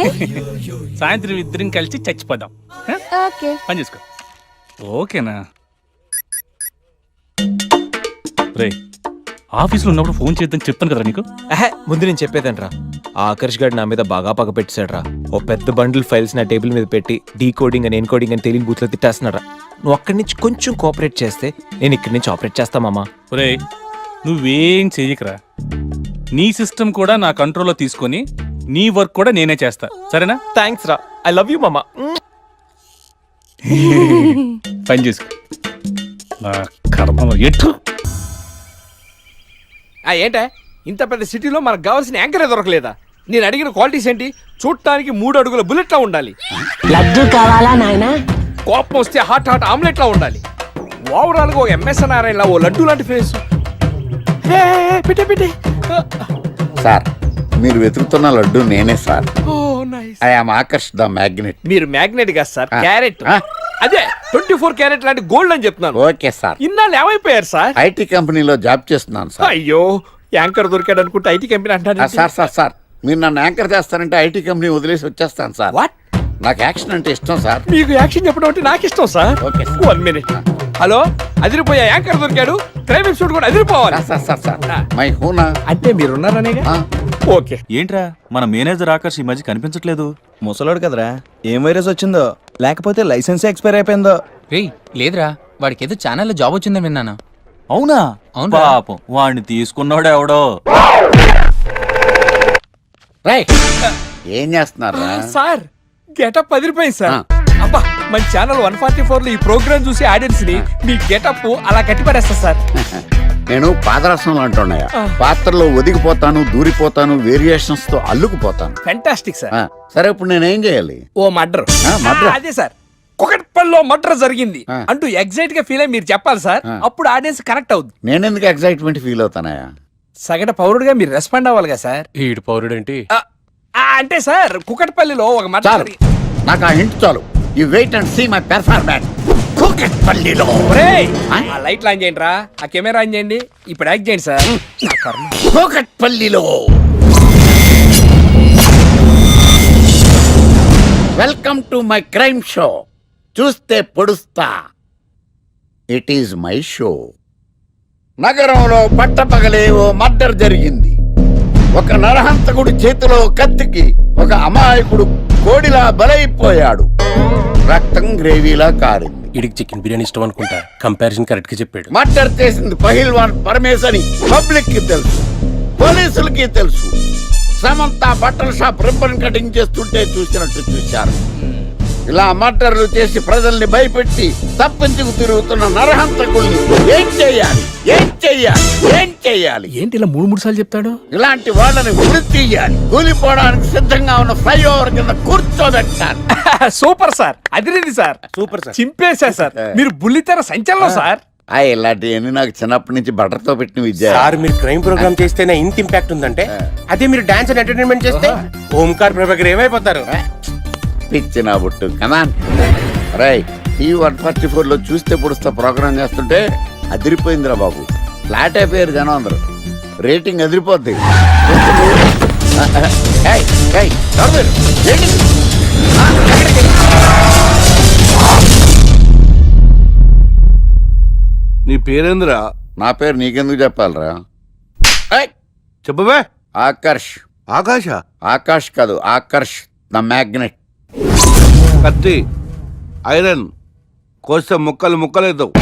సాయంత్రం ఇద్దరం కలిసి చచ్చిపోదాం. Okay. పని చేసుకో. ఓకేనా? రే, ఆఫీస్లో ఉన్నప్పుడు ఫోన్ చేద్దాం చెప్తాను కదా నీకు. ముందు నేను చెప్పేదంట్రా, ఆ ఆకర్ష్ గారు నా మీద బాగా పగ పెట్టాడు రా. ఓ పెద్ద బండిల్ ఫైల్స్ నా టేబుల్ మీద పెట్టి డీకోడింగ్ అని ఎన్కోడింగ్ అని తెలియని బూత్లో తిట్టేస్తున్నారా. నువ్వు అక్కడి నుంచి కొంచెం కోఆపరేట్ చేస్తే నేను ఇక్కడి నుంచి ఆపరేట్ చేస్తా మామా. ఒరేయ్ నువ్వేం చెయ్యకరా, నీ సిస్టమ్ కూడా నా కంట్రోల్లో తీసుకొని నీ వర్క్ కూడా నేనే చేస్తా, సరేనా? థ్యాంక్స్ రా, ఐ లవ్ యూ మామా. పని చేసుకో. నా కర్మలో ఎట్టు. ఏంటే ఇంత పెద్ద సిటీలో మనకు కావాల్సిన యాంకరే దొరకలేదా? నేను అడిగిన క్వాలిటీస్ ఏంటి? చూడటానికి 3 అడుగుల బుల్లెట్లా ఉండాలి, లడ్డు కావాలా నాయనా, కోపం వస్తే హాట్ ఆమ్లెట్లా ఉండాలి, ఓవరాల్ గా ఒక ఎంఎస్ నారాయణ ఓ లడ్డు లాంటి ఫేస్. పెట్టే సార్ మీరు వెతుకుతున్న లడ్డు నేనే sir. Oh nice. I am Akarsh the magnet. మీరు మ్యాగ్నెట్ కాదు సార్, క్యారెట్. అదే 24 క్యారెట్ లాంటి గోల్డ్ అని చెప్తున్నాను. Okay sir. ఇన్నాళ్ళు ఏమైపోయారు సార్? ఐటీ కంపెనీలో జాబ్ చేస్తున్నాను సార్. అయ్యో యాంకర్ దొరికాడు అనుకుంటే ఐటీ కంపెనీ అంటారు. సార్ సార్ సార్ మీరు నన్ను యాంకర్ చేస్తారంటే ఐటీ కంపెనీ వదిలేసి వచ్చేస్తాను సార్. వాట్? నాకు యాక్షన్ అంటే ఇష్టం సార్. మీకు యాక్షన్ చెప్పడం అంటే నాకు ఇష్టం సార్. Okay 1 minute. హలో, అదిరిపోయా యాంకర్ దొరికాడు, క్రైమ్ ఎపిసోడ్ కూడా అదిరిపోవాలి. సార్ సార్ సార్ మై హూనా అంటే మీరున్నారనేగా. ఓకే. ఏంట్రా మన మేనేజర్ ఆకర్ష్ ఈ మధ్య కనిపించట్లేదు? ముసలోడు కదరా, ఏం వైరస్ వచ్చిందో లేకపోతే లైసెన్స్ ఎక్స్పైర్ అయిపోయిందో. లేదురా, వాడికి ఏదో ఛానల్లో జాబ్ వచ్చిందని విన్నాను. అవునా? పాపం వాడిని తీసుకున్నాడు ఎవడో. ఏం చేస్తున్నారా సార్? గెటప్ అదిరిపోయింది సార్. అబ్బా, మన ఛానల్ 144 లో ఈ ప్రోగ్రామ్ చూసి ఆడియన్స్ ని మీ గెటప్ అలా కట్టిపడేస్తా సార్. నేను పాదరసం అంటున్నాయా, పాత్రలో ఒదిగిపోతాను, దూరిపోతాను, వేరియేషన్స్ తో అల్లుకుపోతాను. Fantastic sir. సరే ఇప్పుడు నేనేం చేయాలి? ఓ మర్డర్. అదే సార్, కుకట్పల్లిలో మర్డర్ జరిగింది అంటూ ఎగ్జైట్ గా ఫీల్ అయ్యి మీరు చెప్పాలి సార్. అప్పుడు ఆడియన్స్ కనెక్ట్ అవుద్ది. నేనెందుకు ఎగ్జైట్మెంట్ ఫీల్ అవుతానయా? సగట పౌరుడుగా మీరు రెస్పాండ్ అవ్వాలిగా సార్. ఈడు పౌరుడేంటి? అంటే సార్ కుకట్పల్లిలో ఒక మర్డర్. నాకు ఆ హింట్ చాలు. You wait and see my performance. కుకట్పల్లిలో ఆ లైట్లు ఆన్ చేయండి రా, ఆ కెమెరా ఆన్ చేయండి, ఇప్పుడు యాక్ట్ చేయండి సార్. కుకట్పల్లిలో. Welcome to my crime show. చూస్తే పొడుస్తా. It is my show. నగరంలో పట్టపగలే ఓ మర్డర్ జరిగింది. ఒక నరహంతకుడి చేతిలో కత్తికి ఒక అమాయకుడు కోడిలా బలైపోయాడు. రక్తం గ్రేవీలా కారింది. ఇడికి చికెన్ బిర్యానీ ఇష్టం అనుకుంటా, కంపారిజన్ కరెక్ట్ గా చెప్పాడు. మర్డర్ చేసింది పహిల్వాన్ పరమేశ్ అని పబ్లిక్ కి తెలుసు, పోలీసులకి తెలుసు. సమంత బట్టల షాప్ రిబ్బన్ కటింగ్ చేస్తుంటే చూసినట్టు చూశారు. ఇలా మర్డర్లు చేసి ప్రజల్ని భయపెట్టి తప్పించుకు తిరుగుతున్న నరహంతకుల్ని ఏం చెయ్యాలి, ఏం చెయ్యాలి, ఏం చెయ్యాలి? ఏంటి ఇలా 3 సార్లు చెప్తాడు? ఇలాంటి వాళ్ళని వృత్తి తీయాలి. కూలిపోవడానికి సిద్ధంగా ఉన్న ఫ్లైఓవర్ కింద కూర్చోబెట్టాలి. సూపర్ సార్, అదిరింది సార్. సూపర్ సార్, చింపేశా సార్. మీరు బుల్లితెర సంచలనం సార్. ఇలాంటివన్నీ నాకు చిన్నప్పటి నుంచి బట్టర్తో పెట్టిన విద్య. సార్ మీరు క్రైమ్ ప్రోగ్రామ్ చేస్తేనే ఇంత ఇంపాక్ట్ ఉందంటే, అదే మీరు డాన్స్ అండ్ ఎంటర్టైన్మెంట్ చేస్తే ఓంకార్ ప్రభాకర్ ఏమైపోతారు? పిచ్చిన బుట్టు కమాన్. రైట్, ఈ 144 లో చూస్తే పొడుస్తా ప్రోగ్రామ్ చేస్తుంటే అదిరిపోయిందిరా బాబు. ఫ్లాట్ అయిపోయారు జనం అందరు. రేటింగ్ అదిరిపోద్ది. నీ పేరేంద్రా? నా పేరు నీకెందుకు చెప్పాలరా? చెప్పవే. ఆకర్ష్. ఆకాశ? ఆకాష్ కాదు, ఆకర్ష్ ద మ్యాగ్నెట్. కత్తి, ఐరన్ కోస్తే ముక్కలు ముక్కలేద్దావు.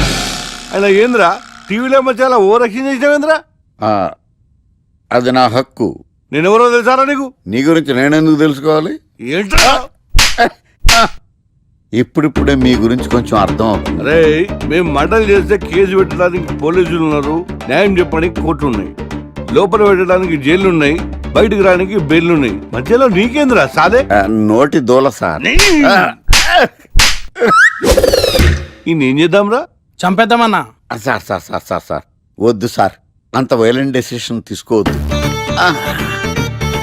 అయినా ఏంద్రా టీవీలో మధ్య ఓ రక్షణ చేసినావేంద్రా? అది నా హక్కు. నేనెవరో తెలుసారా నీకు? నీ గురించి నేనెందుకు తెలుసుకోవాలి? ఏంట్రా? ఇప్పుడిప్పుడే మీ గురించి కొంచెం అర్థం అవుతుంది. అరే, మేము మర్డర్ చేస్తే కేసు పెట్టడానికి పోలీసులు ఉన్నారు, న్యాయం చెప్పడానికి కోర్టు ఉన్నాయి, లోపల పెట్టడానికి జైలు ఉన్నాయి, బయటకు రానికి బెయిల్ ఉన్నాయి. మధ్యలో నీకేంద్రా సాదే? నోటి దూల సార్. ఏం చేద్దాంరా? చంపేద్దామన్నా. Sir sir sir sir sir వద్దు సార్, అంత వైలెంట్ డెసిషన్ తీసుకోవద్దు.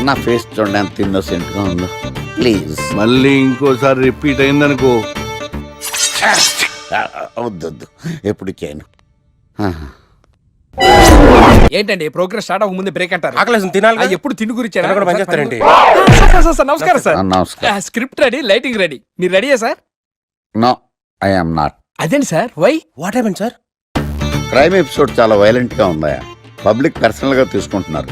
నా ఫేస్ చూడండి ఎంత ఇన్నోసెంట్ గా ఉందో. ప్లీజ్ మళ్ళీ ఇంకోసారి రిపీట్ అయిందనుకో. వద్దొద్దు, ఎప్పుడు చేయను. ఏంటండి ప్రోగ్రెస్ స్టార్ట్ అవ్వక ముందే బ్రేక్ అంటారు? ఆకలేసం తినాలి. ఎప్పుడు తిని గురించి పనిచేస్తారండి. నమస్కారం సార్. నమస్కారం. Script ready, lighting ready. మీరు రెడీయా sir? No, I am not. అదేంటి sir? Why? What happened sir? Crime episode చాలా వైలెంట్ గా ఉందా? పబ్లిక్ పర్సనల్ గా తీసుకుంటున్నారు.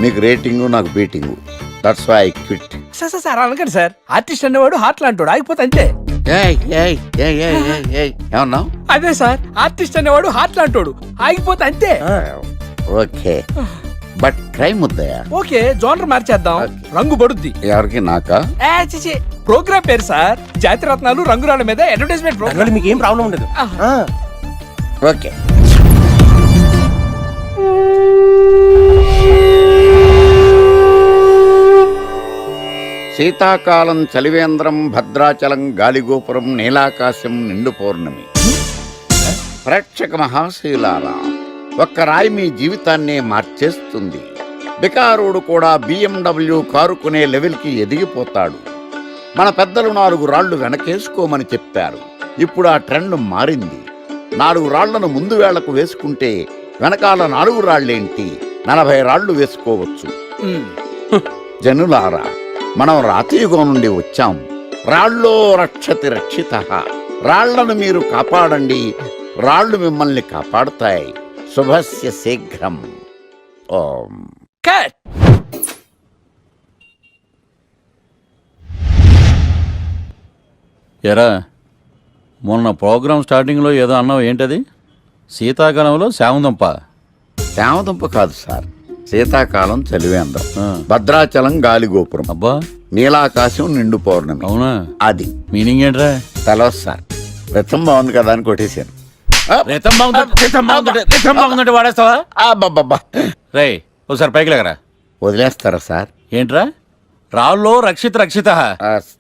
మీకు రేటింగు, నాకు beating. That's why I quit. Sir sir అనకండి సార్. ఆర్టిస్ట్ అనేవాడు హార్ట్ లాంటోడు, ఆగిపోతే అంతే. ఏమన్నావు? అదే సార్, ఆర్టిస్ట్ అనేవాడు హార్ట్ లాంటోడు, ఆగిపోతే అంతే. ఓకే, బట్ ట్రై ముద్దయ్యా. ఓకే, జోనర్ మార్చేద్దాం, రంగు పడుద్ది. ఎవరికి? నాకా? ప్రోగ్రామ్ పేరు సార్ జాతి రత్నాలు రంగురాళ్ళ మీద అడ్వర్టైజ్మెంట్ ప్రోగ్రామ్. మీకు ఏం ప్రాబ్లం ఉండదు. ఓకే. శీతాకాలం చలివేంద్రం, భద్రాచలం గాలిగోపురం, నీలాకాశం, నిండు పౌర్ణమి. ప్రేక్షక మహాశీలారా, ఒక్క రాయి మీ జీవితాన్నే మార్చేస్తుంది. బికారుడు కూడా BMW కారు కొనే లెవెల్కి ఎదిగిపోతాడు. మన పెద్దలు 4 రాళ్లు వెనకేసుకోమని చెప్పారు. ఇప్పుడు ఆ ట్రెండ్ మారింది. 4 రాళ్లను ముందు వేళ్లకు వేసుకుంటే వెనకాల 4 రాళ్లేంటి 40 రాళ్లు వేసుకోవచ్చు. జనులారా, మనం రాతియుగం నుండి వచ్చాం. రాళ్ళో రక్షతి రక్షితః. రాళ్లను మీరు కాపాడండి, రాళ్లు మిమ్మల్ని కాపాడుతాయి. శుభస్య శీఘ్రం. ఓం. కట్. ఎరా, మొన్న ప్రోగ్రామ్ స్టార్టింగ్లో ఏదో అన్నావు, ఏంటది? శీతాకాలంలో శామదుంప. శామదుంప కాదు సార్, శీతాకాలం చలివేంద్రం, భద్రాచలం గాలిగోపురం, అబ్బా, నీలాకాశం, నిండు పౌర్ణమి. అవునా? అది మీనింగ్ ఏంట్రా? తెలవదు సార్, రథం బాగుంది కదా అని కొట్టేశాను. రితం బాగుందంటే వాడేస్తావా? అబ్బబ్బబ్బా. రే, ఒకసారి పైకి లేకరా. వదిలేస్తారా సార్? ఏంట్రా? రాళ్ళో రక్షిత.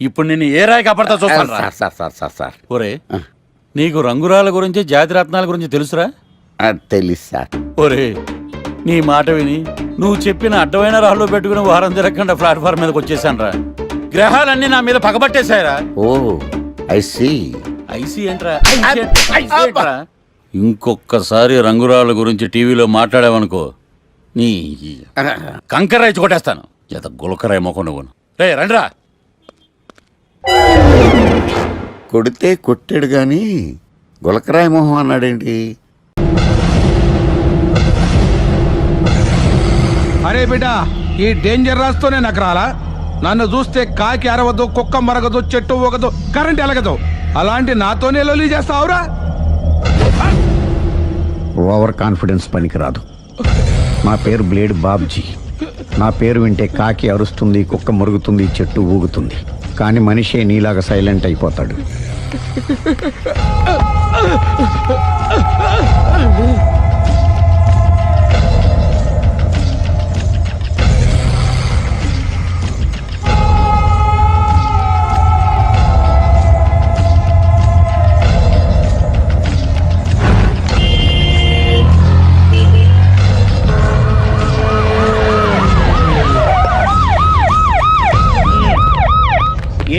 ఇప్పుడు నిన్ను ఏ రాయి కాపాడతా చూస్తాను. సార్ ఒరే, నీకు రంగురాల గురించి జాతి రత్నాల గురించి తెలుసురా? తెలుసు సార్. ఒరే, నీ మాట విని నువ్వు చెప్పిన అడ్డమైన రాళ్ళు పెట్టుకుని వారం తిరగకుండా ప్లాట్ఫామ్ మీదకి వచ్చేసాను రా. గ్రహాలన్నీ నా మీద పగబట్టేశాయరా. ఓ, ఐ సీ. ఐసీ ఏంట్రా? ఇంకొక్కసారి రంగురాళ్ళ గురించి టీవీలో మాట్లాడావనుకో, నీ కంకర్రాయి కొట్టేస్తాను. ఎంత గులకరాయి మొక్క నువ్వు. రే రండ్రా. కొడితే కొట్టాడు గాని గులకరాయి మొహం అన్నాడేంటి? అరే బిడ్డ, ఈ డేంజర్ రాస్తూనే నాకు రాలా? నన్ను చూస్తే కాకి అరవదు, కుక్క మరగదు, చెట్టు ఊగదు, కరెంట్ ఎలగదు. అలాంటి నాతోనే లొల్లి చేస్తావురా? ఓవర్ కాన్ఫిడెన్స్ పనికిరాదు. నా పేరు బ్లేడ్ బాబ్జీ. నా పేరు వింటే కాకి అరుస్తుంది, కుక్క మురుగుతుంది, చెట్టు ఊగుతుంది, కానీ మనిషే నీలాగా సైలెంట్ అయిపోతాడు.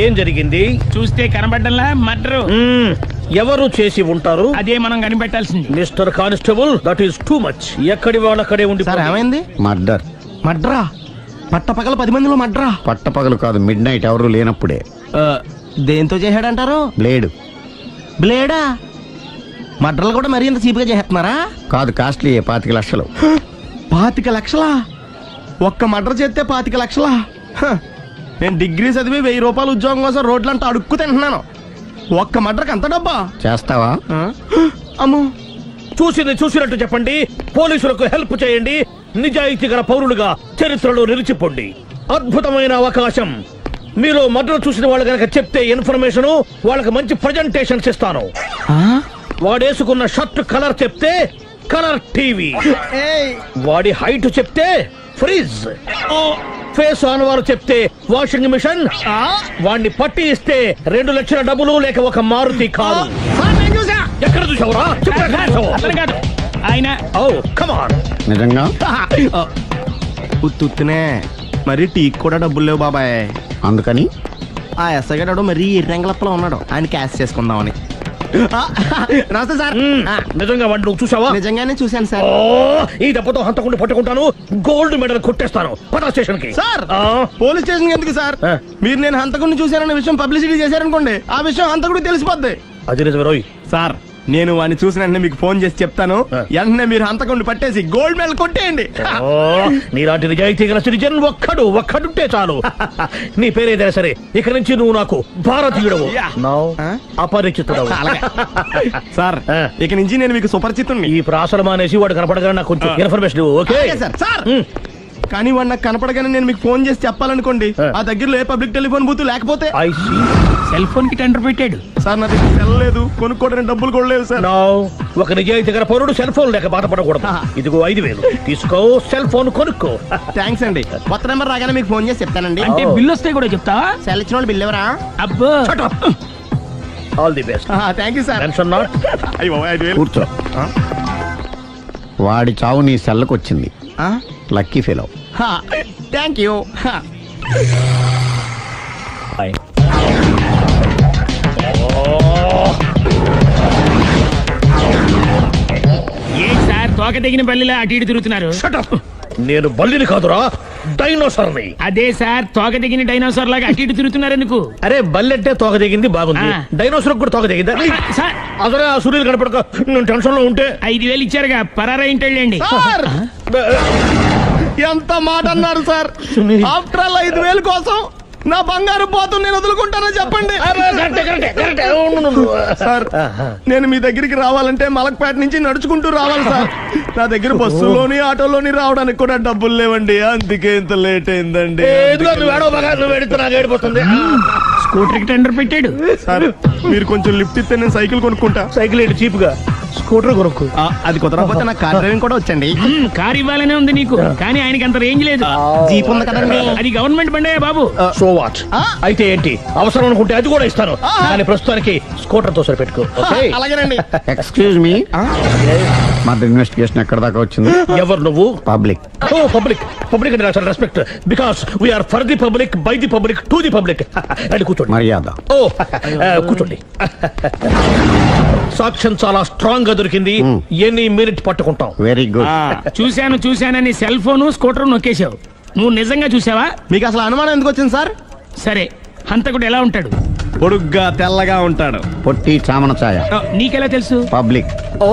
ఏం జరిగింది? చూస్తే కనబడ్డంలా మర్డరు. ఎవరు చేసి ఉంటారు? అదే మనం కనిపెట్టాల్సింది. Mister constable, that is too much. ఎక్కడి వాళ్ళక్కడే ఉండి. ఏమైంది? మర్డర్. మడ్రా? పట్టపగలు 10 మందిలో మడ్రా? పట్టపగలు కాదు, మిడ్ నైట్ ఎవరు లేనప్పుడే. దేంతో చేశాడంటారు? బ్లేడ్. బ్లేడా? మడ్రలు కూడా మరీ ఇంత చీప్గా చేస్తున్నారా? కాదు, కాస్ట్లీ. 25 లక్షలు. 25 లక్షలా? ఒక్క మడ్ర చేస్తే 25 లక్షలా? నేను డిగ్రీ చదివి 1000 రూపాయలు ఉద్యోగం కోసం రోడ్లంతా అడుక్కు తింటున్నాను. ఒక్క మడ్రకు అంత డబ్బా? చేస్తావా? అమ్మో, చూసింది చూసినట్టు చెప్పండి. పోలీసులకు హెల్ప్ చేయండి. నిజాయితీ గల పౌరులుగా చరిత్రలో నిలిచిపోండి. అద్భుతమైన అవకాశం. మీలో మర్డర్ చూసిన వాళ్ళు కనుక చెప్తే ఇన్ఫర్మేషన్, వాళ్ళకి మంచి ప్రజెంటేషన్స్ ఇస్తాను. వాడేసుకున్న షర్ట్ కలర్ చెప్తే కలర్ టీవీ, వాడి హైట్ చెప్తే ఫ్రిజ్, ఫేస్ ఆన్ వారు చెప్తే వాషింగ్ మిషన్, వాడిని పట్టి ఇస్తే 2 లక్షల డబ్బులు లేక ఒక మారుతి కారు. ఎక్కడ చూసావురా? ఆయన నిజంగా ఉత్తునే మరి టీకి కూడా డబ్బులు లేవు బాబాయ్. అందుకని ఆ ఎస్ఐ గారు మరీ ఎర్రంగలప్పలో ఉన్నాడు, ఆయన క్యాష్ చేసుకుందామని. నమస్తే సార్. నిజంగా వాడిని నువ్వు చూసావా? నిజంగానే చూశాను సార్. ఈ దెబ్బతో హంతకుండా పట్టుకుంటాను, గోల్డ్ మెడల్ కొట్టేస్తాను. పటా స్టేషన్ కి. సార్, పోలీస్ స్టేషన్ ఎందుకు సార్? మీరు నేను హంతకుడిని చూశానన్న విషయం పబ్లిసిటీ చేశారనుకోండి, ఆ విషయం హంతకుడికి తెలిసిపోద్ది. అది నిజమే రోయ్. సార్, నేను వాడిని చూసిన వెంటనే మీకు ఫోన్ చేసి చెప్తాను. వెంటనే మీరు హంతకుండా పట్టేసి గోల్డ్ మెడల్ కొట్టేయండి. నీలాంటి నిజాయితీ గల సిటిజన్ ఒక్కడుంటే చాలు. నీ పేరేదైనా సరే, ఇక నుంచి నువ్వు నాకు భారతీయుడవు, అపరిచితుడవు. సార్ ఇక నుంచి నేను మీకు సుపరిచితుణ్ణి. ఈ ప్రాసలం అనేసి వాడు కనపడగానే నాకు కొంచెం ఇన్ఫర్మేషన్ ఇవ్వు, ఓకే? సార్ కానీ వాడు నాకు కనపడగానే నేను మీకు ఫోన్ చేసి చెప్పాలనుకోండి, ఆ దగ్గరలో ఏ పబ్లిక్ టెలిఫోన్ బూత్ లేకపోతే సెల్ ఫోన్ కి టెండర్ పెట్టాడు. సార్ నా దగ్గర సెల్ లేదు, కొనుక్కోవడానికి డబ్బులు కూడా లేవు సార్. ఒక నిజాయితీ గల పౌరుడు సెల్ ఫోన్ లేక బాధపడకూడదు. ఇదిగో 5,000 తీసుకో, సెల్ ఫోన్ కొనుక్కో. థ్యాంక్స్ అండి. కొత్త నెంబర్ రాగానే మీకు ఫోన్ చేసి చెప్తానండి. అంటే బిల్లు వస్తే కూడా చెప్తా? సెల్ ఇచ్చిన వాళ్ళు బిల్ ఎవరా? అబ్బో all the best. Thank you sir. Tension not. కూర్చో. వాడి చావు నీ సెల్లకు వచ్చింది. Lucky fellow. Thank you. A sir తోక తెగిన బల్లిలా అటు ఇటు తిరుగుతున్నారు? నేను బల్లిని కాదురా, డైనోసార్ని. అదే సార్ తోక తెగిన డైనోసార్ లాగా అటు ఇటు తిరుగుతున్నారు ఎందుకు? అరే బల్లెట్టే తోక దిగింది బాగుంది, డైనోసార్ కూడా తోక దిగిందా? అసలే ఆ సూర్యులు కనపడక నేను టెన్షన్ లో ఉంటే 5,000 ఇచ్చారుగా, పరారా ఇంటండి. ఎంత మాట అన్నారు సార్? ఆఫ్టర్ ఆల్ 5,000 కోసం నా బంగారు పోతు నేను వదులుకుంటానని చెప్పండి. సార్ నేను మీ దగ్గరికి రావాలంటే మలక్పేట నుంచి నడుచుకుంటూ రావాలి సార్. నా దగ్గర బస్సులోని ఆటోలోని రావడానికి కూడా డబ్బులు లేవండి, అందుకే ఇంత లేట్ అయిందండి. స్కూటర్ కి టెండర్ పెట్టాడు. సార్ మీరు కొంచెం లిఫ్ట్ ఇస్తే నేను సైకిల్ కొనుక్కుంటా. సైకిల్ ఏంటి చీప్ గా, స్కూటర్ కొనుక్కు. అది కుదరకపోతే నాకు కార్ డ్రైవింగ్ కూడా వచ్చండి. కార్ ఇవ్వాలనే ఉంది నీకు, కానీ ఆయనకి అంత రేంజ్ లేదు. జీప్ ఉంది కదండి. అది గవర్నమెంట్ బండే బాబు. So what? అయితే ఏంటి, అవసరం అనుకుంటే అది కూడా ఇస్తాను, కానీ ప్రస్తుతానికి స్కూటర్ తో సరిపెట్టుకో. అలాగేనండి. ఎక్స్క్యూజ్ మీ, మా ఇన్వెస్టిగేషన్ ఎక్కడ దాకా వచ్చింది? ఎవరు నువ్వు? పబ్లిక్. ఓ పబ్లిక్. పబ్లిక్ అంటే నాకు respect, because we are for the public, by the public, to the public. అని కూర్చోండి. మర్యాద. ఓ కూర్చోండి. సాక్ష్యం చాలా స్ట్రాంగ్ గా దొరికింది, ఎన్ని మినిట్ పట్టుకుంటాం. Very good. చూశానని సెల్ ఫోన్ స్కూటర్ నొక్కేశావు. నువ్వు నిజంగా చూసావా? మీకు అసలు అనుమానం ఎందుకు వచ్చింది సార్? సరే, హంతకుడు ఎలా ఉంటాడు? పొడుగ్గా తెల్లగా ఉంటాడు. పొట్టి చామన ఛాయ. నీకెలా తెలుసు? పబ్లిక్. ఓ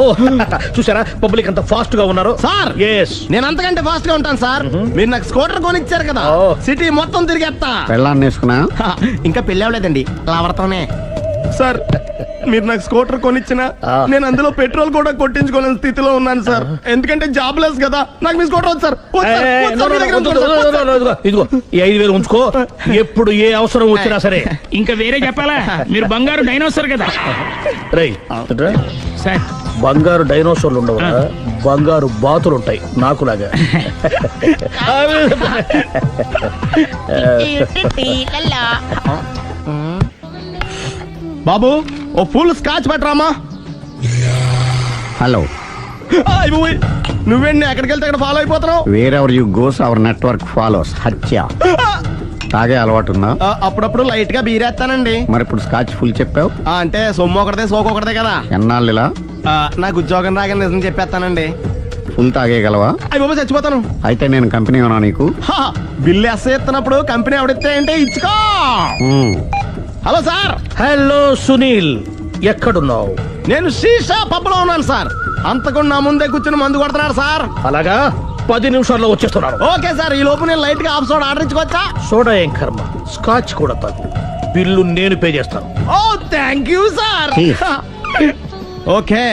చూసారా పబ్లిక్ అంత ఫాస్ట్ గా ఉన్నారు. సార్ నేను అంతకంటే ఫాస్ట్ గా ఉంటాను సార్. మీరు నాకు స్కూటర్ కొనిచ్చారు కదా, సిటీ మొత్తం తిరిగేస్తా. పెళ్ళాన్ని వేసుకున్నా? ఇంకా పెళ్ళి అవ్వలేదండి, లావర్తోనే. సార్ మీరు నాకు స్కూటర్ కొనిచ్చిన నేను అందులో పెట్రోల్ కూడా కొట్టించుకోలేని స్థితిలో ఉన్నాను సార్. ఎందుకంటే జాబ్ లెస్ కదా, నాకు మీ స్కూటర్ వద్దు సార్. ఇదిగో ఈ 5,000 ఉంచుకో, ఎప్పుడు ఏ అవసరం వచ్చినా సరే. ఇంకా వేరే చెప్పాలా? మీరు బంగారు డైనోసార్ కదా. రేయ్ సార్ బంగారు డైనోసార్లు ఉండవు, బంగారు బాతులు ఉంటాయి నాకులాగా. బాబు ఓ ఫుల్ స్కాచ్ పట్టరామా. హలో. నువ్వేండి ఎక్కడికి వెళ్తే అక్కడ ఫాలో అయిపోతున్నావు? Wherever you goes our network follows. హత్య. తాగే అలవాటు ఉందా? అప్పుడప్పుడు లైట్ గా బీరేస్తానండి. మరి ఇప్పుడు స్కాచ్ ఫుల్ చెప్పావు అంటే సొమ్ము ఒకటిదే సోకు ఒకటిదే కదా. ఎన్నాళ్ళు ఇలా? నాకు ఉద్యోగం రాగా నిజం చెప్పేస్తానండి. ఫుల్ తాగేయగలవా? అయ్యి బాబు చచ్చిపోతాను. అయితే నేను కంపెనీ ఉన్నా నీకు? బిల్లు ఎస్ఐ ఎత్తినప్పుడు కంపెనీ ఎవడితే అంటే ఇచ్చుకో. Hello sir. హలో సునీల్, ఎక్కడున్నావు? నేను శీషా పబ్ లో ఉన్నాను సార్. అంతకుండా నా ముందే కూర్చుని మందు కొడుతున్నాడు సార్. అలాగా, 10 నిమిషాల్లో వచ్చేస్తున్నాను. Okay sir. ఈ లోపు నేను లైట్ గా హాఫ్ సోడా ఆర్డర్ ఇచ్చుకోవచ్చా? సోడా ఏం కర్మ, స్కాచ్ కూడా తాగు. బిల్లు నేను పే చేస్తాను. ఓ థ్యాంక్ యూ సార్. ఓకే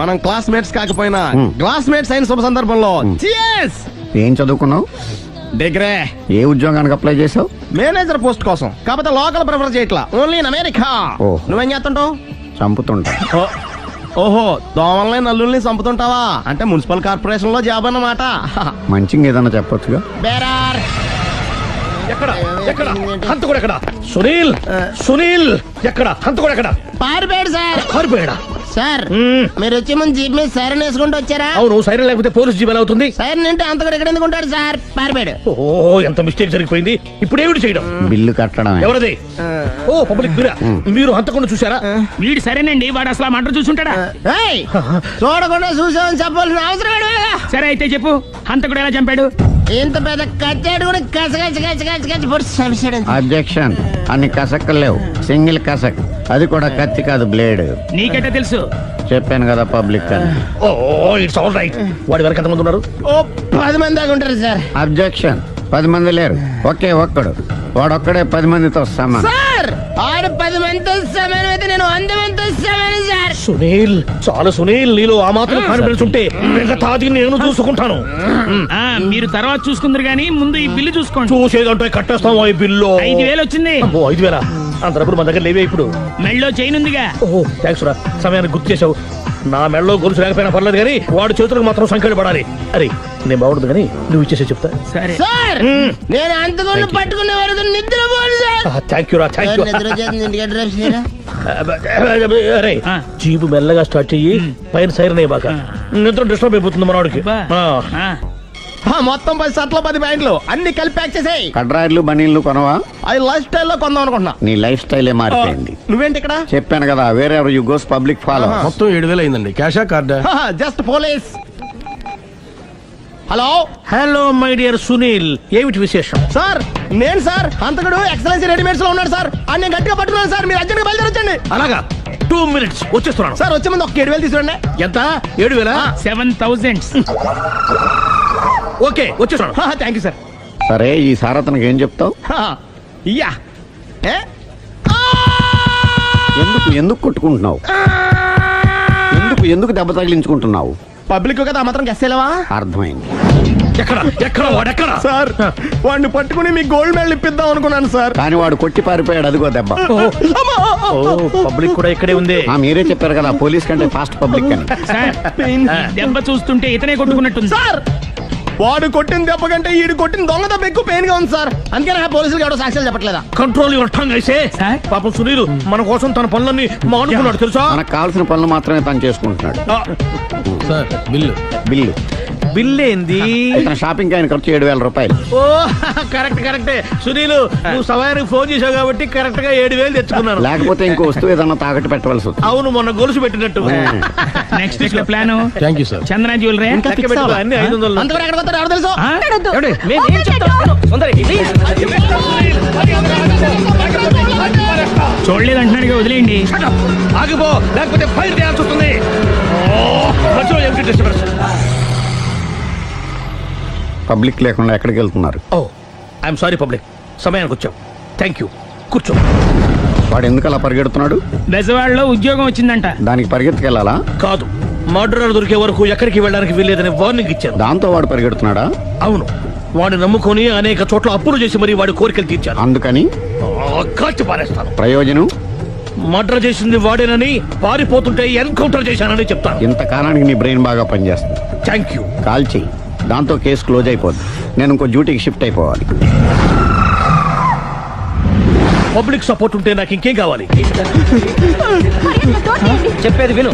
మనం క్లాస్మేట్స్ కాకపోయినా క్లాస్మేట్స్ అయిన శుభ సందర్భంలో చియర్స్. ఏం చదువుకున్నావు? డిగ్రీ. ఏ ఉద్యోగానికి అప్లై చేసావు? మేనేజర్ పోస్ట్ కోసం. కాకపోతే లోకల్ ప్రిఫర్ చేయట్లా, ఓన్లీ ఇన్ అమెరికా. నువ్వేం చేస్తుంటావు? చంపుతుంటా. ఓహో, దోమల్ని నల్లుల్ని చంపుతుంటావా? అంటే మున్సిపల్ కార్పొరేషన్ లో జాబ్ అన్నమాట. మంచిగా ఏదన్నా చెప్పొచ్చుగా. బేరార్. ఎక్కడ ఎక్కడ హంతకుడు ఎక్కడ? సునీల్, సునీల్ ఎక్కడ? హంతకుడు ఎక్కడ? పారిపోయాడు సార్. పారిపోయాడా? సార్ మీరు వచ్చే ముందు జీప్ మీద సైరన్ వేసుకుంటూ వచ్చారా? అవును, సైరన్ లేకపోతే పోలీస్ జీప్ ఎలా అవుతుంది? సైరన్ అంటే అంతకుడు ఎక్కడ ఎందుకు ఉంటాడు సార్? పారిపోయాడు. ఓ ఎంత మిస్టేక్ జరిగిపోయింది. ఇప్పుడు ఏమిటి చేయడం? బిల్లు కట్టడం. ఎవరది? ఓ పబ్లిక్ మీరా? మీరు హంతకుండా చూసారా? వీడు సరేనండి, వాడు అసలు మంట చూసుంటాడా? చూడకుండా చూసామని చెప్పాల్సిన అవసరం. సరే అయితే చెప్పు, హంతకుడు ఎలా చంపాడు? ఇంత పెద్ద కచ్చాడు కూడా కచ్చ పొడి సమస్యడు. అబ్జెక్షన్. అన్ని కసక్కలు లేవు, సింగిల్ కసక్, అది కూడా కత్తి కాదు బ్లేడ్. నీకెట్ట తెలుసు? చెప్పాను కదా పబ్లిక్ అని. Oh it's all right. వాడి వరకు ఎంతమంది ఉన్నారు? ఓ 10 మంది దాకా ఉంటారు సార్. అబ్జెక్షన్. 10 మంది లేరు, ఒకే ఒక్కడు, వాడొక్కడే 10 మందితో సమానం. సార్ ఆడు 10 మందితో సమానం అయితే నేను 100 మందితో సమానం సార్. సునీల్, చాలా సునీల్, నీలో ఆ మాత్రం కాన్ఫిడెన్స్ ఉంటే మిగతాది నేను చూసుకుంటాను. మీరు తర్వాత చూసుకుందరు గానీ ముందు ఈ బిల్లు చూసుకోండి. చూసేదంటే కట్టేస్తాం ఈ బిల్లు. 5,000 వచ్చింది. 5,000 అంతప్పుడు మన దగ్గర లేవే ఇప్పుడు. మెళ్ళో చైన్ ఉందిగా. ఓహో థ్యాంక్స్ రా, సమయానికి గుర్తు చేసావు. నా మెడలో గొలుసు లేకపోయినా పర్లేదు కానీ వాడి చేతులకు మాత్రం సంఖ్యలు పడాలి. అరే నేను బాగుండదు కానీ నువ్వు ఇచ్చేసే చెప్తా. సరే సార్ నేను అంతకుండా పట్టుకునే వరకు నిద్రపోను సార్. థ్యాంక్ యూ రా, థ్యాంక్ యూ. నిద్ర వచ్చేస్తుంది, ఇంటికి డ్రైవ్ చేయరా. అరే జీపు మెల్లగా స్టార్ట్ చెయ్యి, పైన సైరన్ అయ్యాక నిద్ర డిస్టర్బ్ అయిపోతుంది మనవాడికి. మొత్తం 10 షర్ట్లు 10 ప్యాంట్లు అన్ని కలిపి ప్యాక్ చేసేయ్. కడ్రాయిలు బనీళ్లు కొనవా? అది లైఫ్ స్టైల్ లో కొందాం అనుకుంటున్నా. నీ లైఫ్ స్టైలే మారిపోయింది. నువ్వేంటి ఇక్కడ? చెప్పాను కదా, వేరే ఎవరు యు గోస్ పబ్లిక్ ఫాలో. మొత్తం 7,000 అయిందండి. క్యాషా కార్డా? Just police. Hello hello my dear Sunil, ఏమిటి విశేషం? సార్ నేను సార్ అంతకుడు ఎక్సలెన్సీ రెడీమేడ్స్ లో ఉన్నాడు సార్. అని నేను గట్టిగా పట్టుకున్నాను సార్. మీరు అర్జెంట్ గా బయలుదేరొచ్చండి. అలాగా 2 minutes వచ్చేస్తున్నాను సార్. వచ్చే ముందు ఒక 7,000 తీసుకోండి. ఎంత? 7,000? 7,000. ఓకే వచ్చేస్తున్నాను. Thank you sir. సరే ఈ సారతనకి ఏం చెప్తావు? యా ఎందుకు కొట్టుకుంటున్నావు? ఎందుకు దెబ్బ తగిలించుకుంటున్నావు? పబ్లిక్ కదా మాత్రం గెస్సేలేవా? అర్థమైంది. ఎక్కడ వాడెక్కడ? సార్ వాడిని పట్టుకుని మీ గోల్డ్ మెడల్ ఇప్పిద్దాం అనుకున్నాను సార్. కానీ వాడు కొట్టి పారిపోయాడు, అదిగో దెబ్బ. పబ్లిక్ కూడా ఇక్కడే ఉంది. మీరే చెప్పారు కదా పోలీస్ కంటే ఫాస్ట్ పబ్లిక్ అని. దెబ్బ చూస్తుంటే ఇతనే కొట్టుకున్నట్టుంది సార్. వాడు కొట్టిన దెబ్బ కంటే ఈడు కొట్టిన దొంగ దెబ్బ ఎక్కువ పెయిన్ గా ఉంది సార్. అందుకే నా పోలీసులు ఎవడో సాక్ష్యాలు చెప్పట్లేదా? కంట్రోల్ యువర్ టంగ్ అయితే. పాపం సునీల్ మన కోసం తన పనులన్నీ మానుకున్నాడు తెలుసా? మనకు కావాల్సిన పనులు మాత్రమే తను చేసుకుంటున్నాడు. Sir bill. బిల్ ఏంది? షాపింగ్ ఆయన ఖర్చు 7,000 రూపాయలు. ఓ కరెక్టే సునీల్, నువ్వు సమయానికి ఫోన్ చేసావు కాబట్టి కరెక్ట్ గా 7,000 తెచ్చుకున్నాను. లేకపోతే ఇంకో వస్తువు ఏదన్నా తాకట్టు పెట్టవలసి వస్తుంది. అవును, మొన్న గొలుసు పెట్టినట్టు. Next week plan thank you sir. Chandana jewellery అన్ని 500. అంతవరకు ఎక్కడ పోతారు ఎవరు తెలుసు? చూడలేదు అంటున్నాడు, వదిలేయండి. ఆగిపో, లేకపోతే ఫైర్ చేయాల్సి వస్తుంది. పబ్లిక్ లేకుండా ఎక్కడికి వెళ్తున్నారు? ఓ ఐఎమ్ సారీ పబ్లిక్, సమయానికి వచ్చాం. థ్యాంక్ యూ, కూర్చో. వాడు ఎందుకు అలా పరిగెడుతున్నాడు? బెజవాడలో ఉద్యోగం వచ్చిందంట. దానికి పరిగెత్తుకెళ్ళాలా? కాదు, మర్డరర్ దొరికే వరకు ఎక్కడికి వెళ్ళడానికి వీల్లేదని వార్నింగ్ ఇచ్చాను. దాంతో వాడు పరిగెడుతున్నాడా? అవును, వాడిని నమ్ముకొని అనేక చోట్ల అప్పులు చేసి మరి వాడి కోరికలు తీర్చాను. అందుకని కాల్చి పారేస్తాను. ప్రయోజనం? మర్డర్ చేసింది వాడేనని, పారిపోతుంటే ఎన్కౌంటర్ చేశానని చెప్తాను. ఇంతకాలానికి నీ బ్రెయిన్ బాగా పనిచేస్తుంది. Thank you. కాల్ చెయ్యి, దాంతో కేసు క్లోజ్ అయిపోద్ది. నేను ఇంకో డ్యూటీకి షిఫ్ట్ అయిపోవాలి. పబ్లిక్ సపోర్ట్ ఉంటే నాకు ఇంకేం కావాలి? చెప్పేది విను.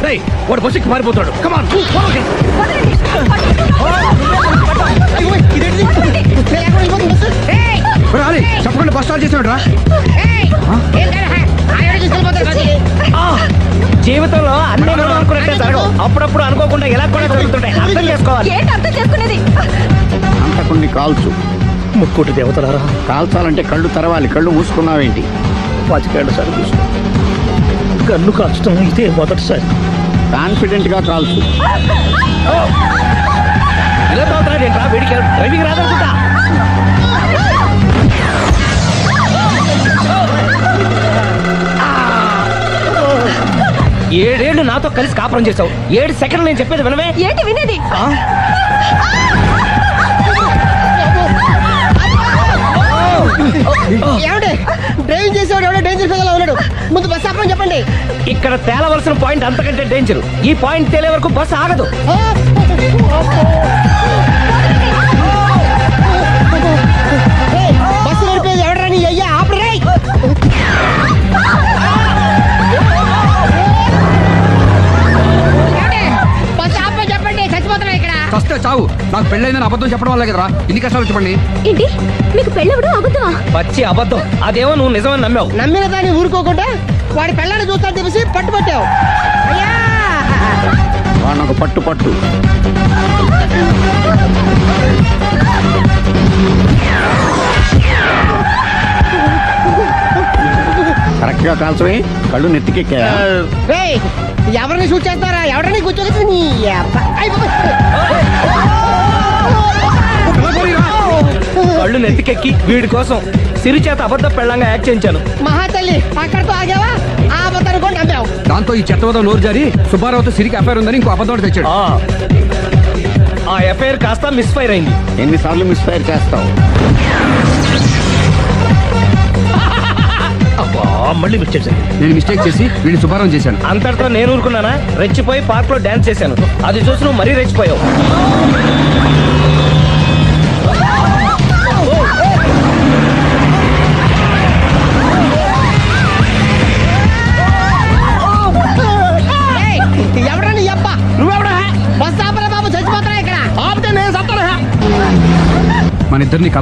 రేయ్, వాడు బస్సుకి పారిపోతాడు. కమాన్ చెప్పండి, బస్ స్టార్ట్ చేసాడు రా. జీవితంలో అన్ని మనం అనుకున్నట్టే జరగవు. అప్పుడప్పుడు అనుకోకుండా ఎలా కూడా జరుగుతుంటాయి. అర్థం చేసుకోవాలి. అంతకుని కాల్చు. ముక్కోటి దేవతలారా, కాల్చాలంటే కళ్ళు తెరవాలి. కళ్ళు మూసుకున్నావేంటి? 25 సార్లు చూసుకో. గన్ను కాల్చడం ఇదే మొదటిసారి. కాన్ఫిడెంట్ గా కాల్చు. ఇలా తాగుతున్నాడు ఏంట్రా? వీడికి డ్రైవింగ్ రాదనుకుంటా. 7 ఏళ్ళు నాతో కలిసి కాపురం చేసావు. 7 సెకండ్లు నేను చెప్పేది వినవే. ఏంటి వినేది? డ్రైవింగ్ చేసేవాడు ఎవడో డేంజర్ ఫెలో ఉన్నాడు. ముందు బస్ ఆపమని చెప్పండి. ఇక్కడ తేలవలసిన పాయింట్ అంతకంటే డేంజర్. ఈ పాయింట్ తేలే వరకు బస్ ఆగదు. బస్సు నడిపేది ఎవడరా నీ అయ్యా? ఆపరే. బస్ ఆపమని చెప్పండి, చచ్చిపోతున్నా ఇక్కడ. ఫస్ట్ చావు. నాకు పెళ్ళైందని అబద్ధం చెప్పడం వల్ల కదరా ఇన్ని కష్టాలు చెప్పండి. ఏంటి మీకు పెళ్ళవడం అబద్ధమా? పచ్చి అబద్ధం. అదేమో నువ్వు నిజమని నమ్మావు. నమ్మిన దాన్ని ఊరుకోకుండా వాడి పెళ్ళాన్ని చూస్తాను తెలిసి పట్టుబట్టావు. వాడిని ఒక పట్టు గట్టిగా కాల్చవే కళ్ళు నెత్తికెక్కా ఎవరిని షూట్ చేస్తారా ఎవరిని కూర్చోగచ్చు కళ్ళు నెత్తికెక్కి వీడి కోసం సిరి చేత అబద్ధ పెళ్ళంగా యాక్ట్ చేయించాను. మహాతల్లి అక్కడతో ఆగావా ఆ అబద్ధాన్ని కూడా నమ్మావు. దాంతో ఈ చెత్తవద నోరు జారి సుబ్బారావుతో సిరికి అఫైర్ ఉందని ఇంకో అబద్ధం తెచ్చాడు. ఆ ఎఫ్ఐఆర్ కాస్త మిస్ఫైర్ అయింది. ఎన్నిసార్లు మిస్ఫైర్ చేస్తావు? మళ్ళీ మిస్ చేశాను. నేను మిస్టేక్ చేసి వీడిని సుబ్బారావు చేశాను. అంతటితో నేను ఊరుకున్నానా? రెచ్చిపోయి పార్క్ లో డాన్స్ చేశాను. అది చూసి నువ్వు మరీ రెచ్చిపోయావు. ఎవరని అబ్బా నువ్వెవడా? బస్ ఆపరా బాబు చచ్చిపోతారా ఇక్కడ ఆపితే నేను సత్తానా? మన ఇద్దరిని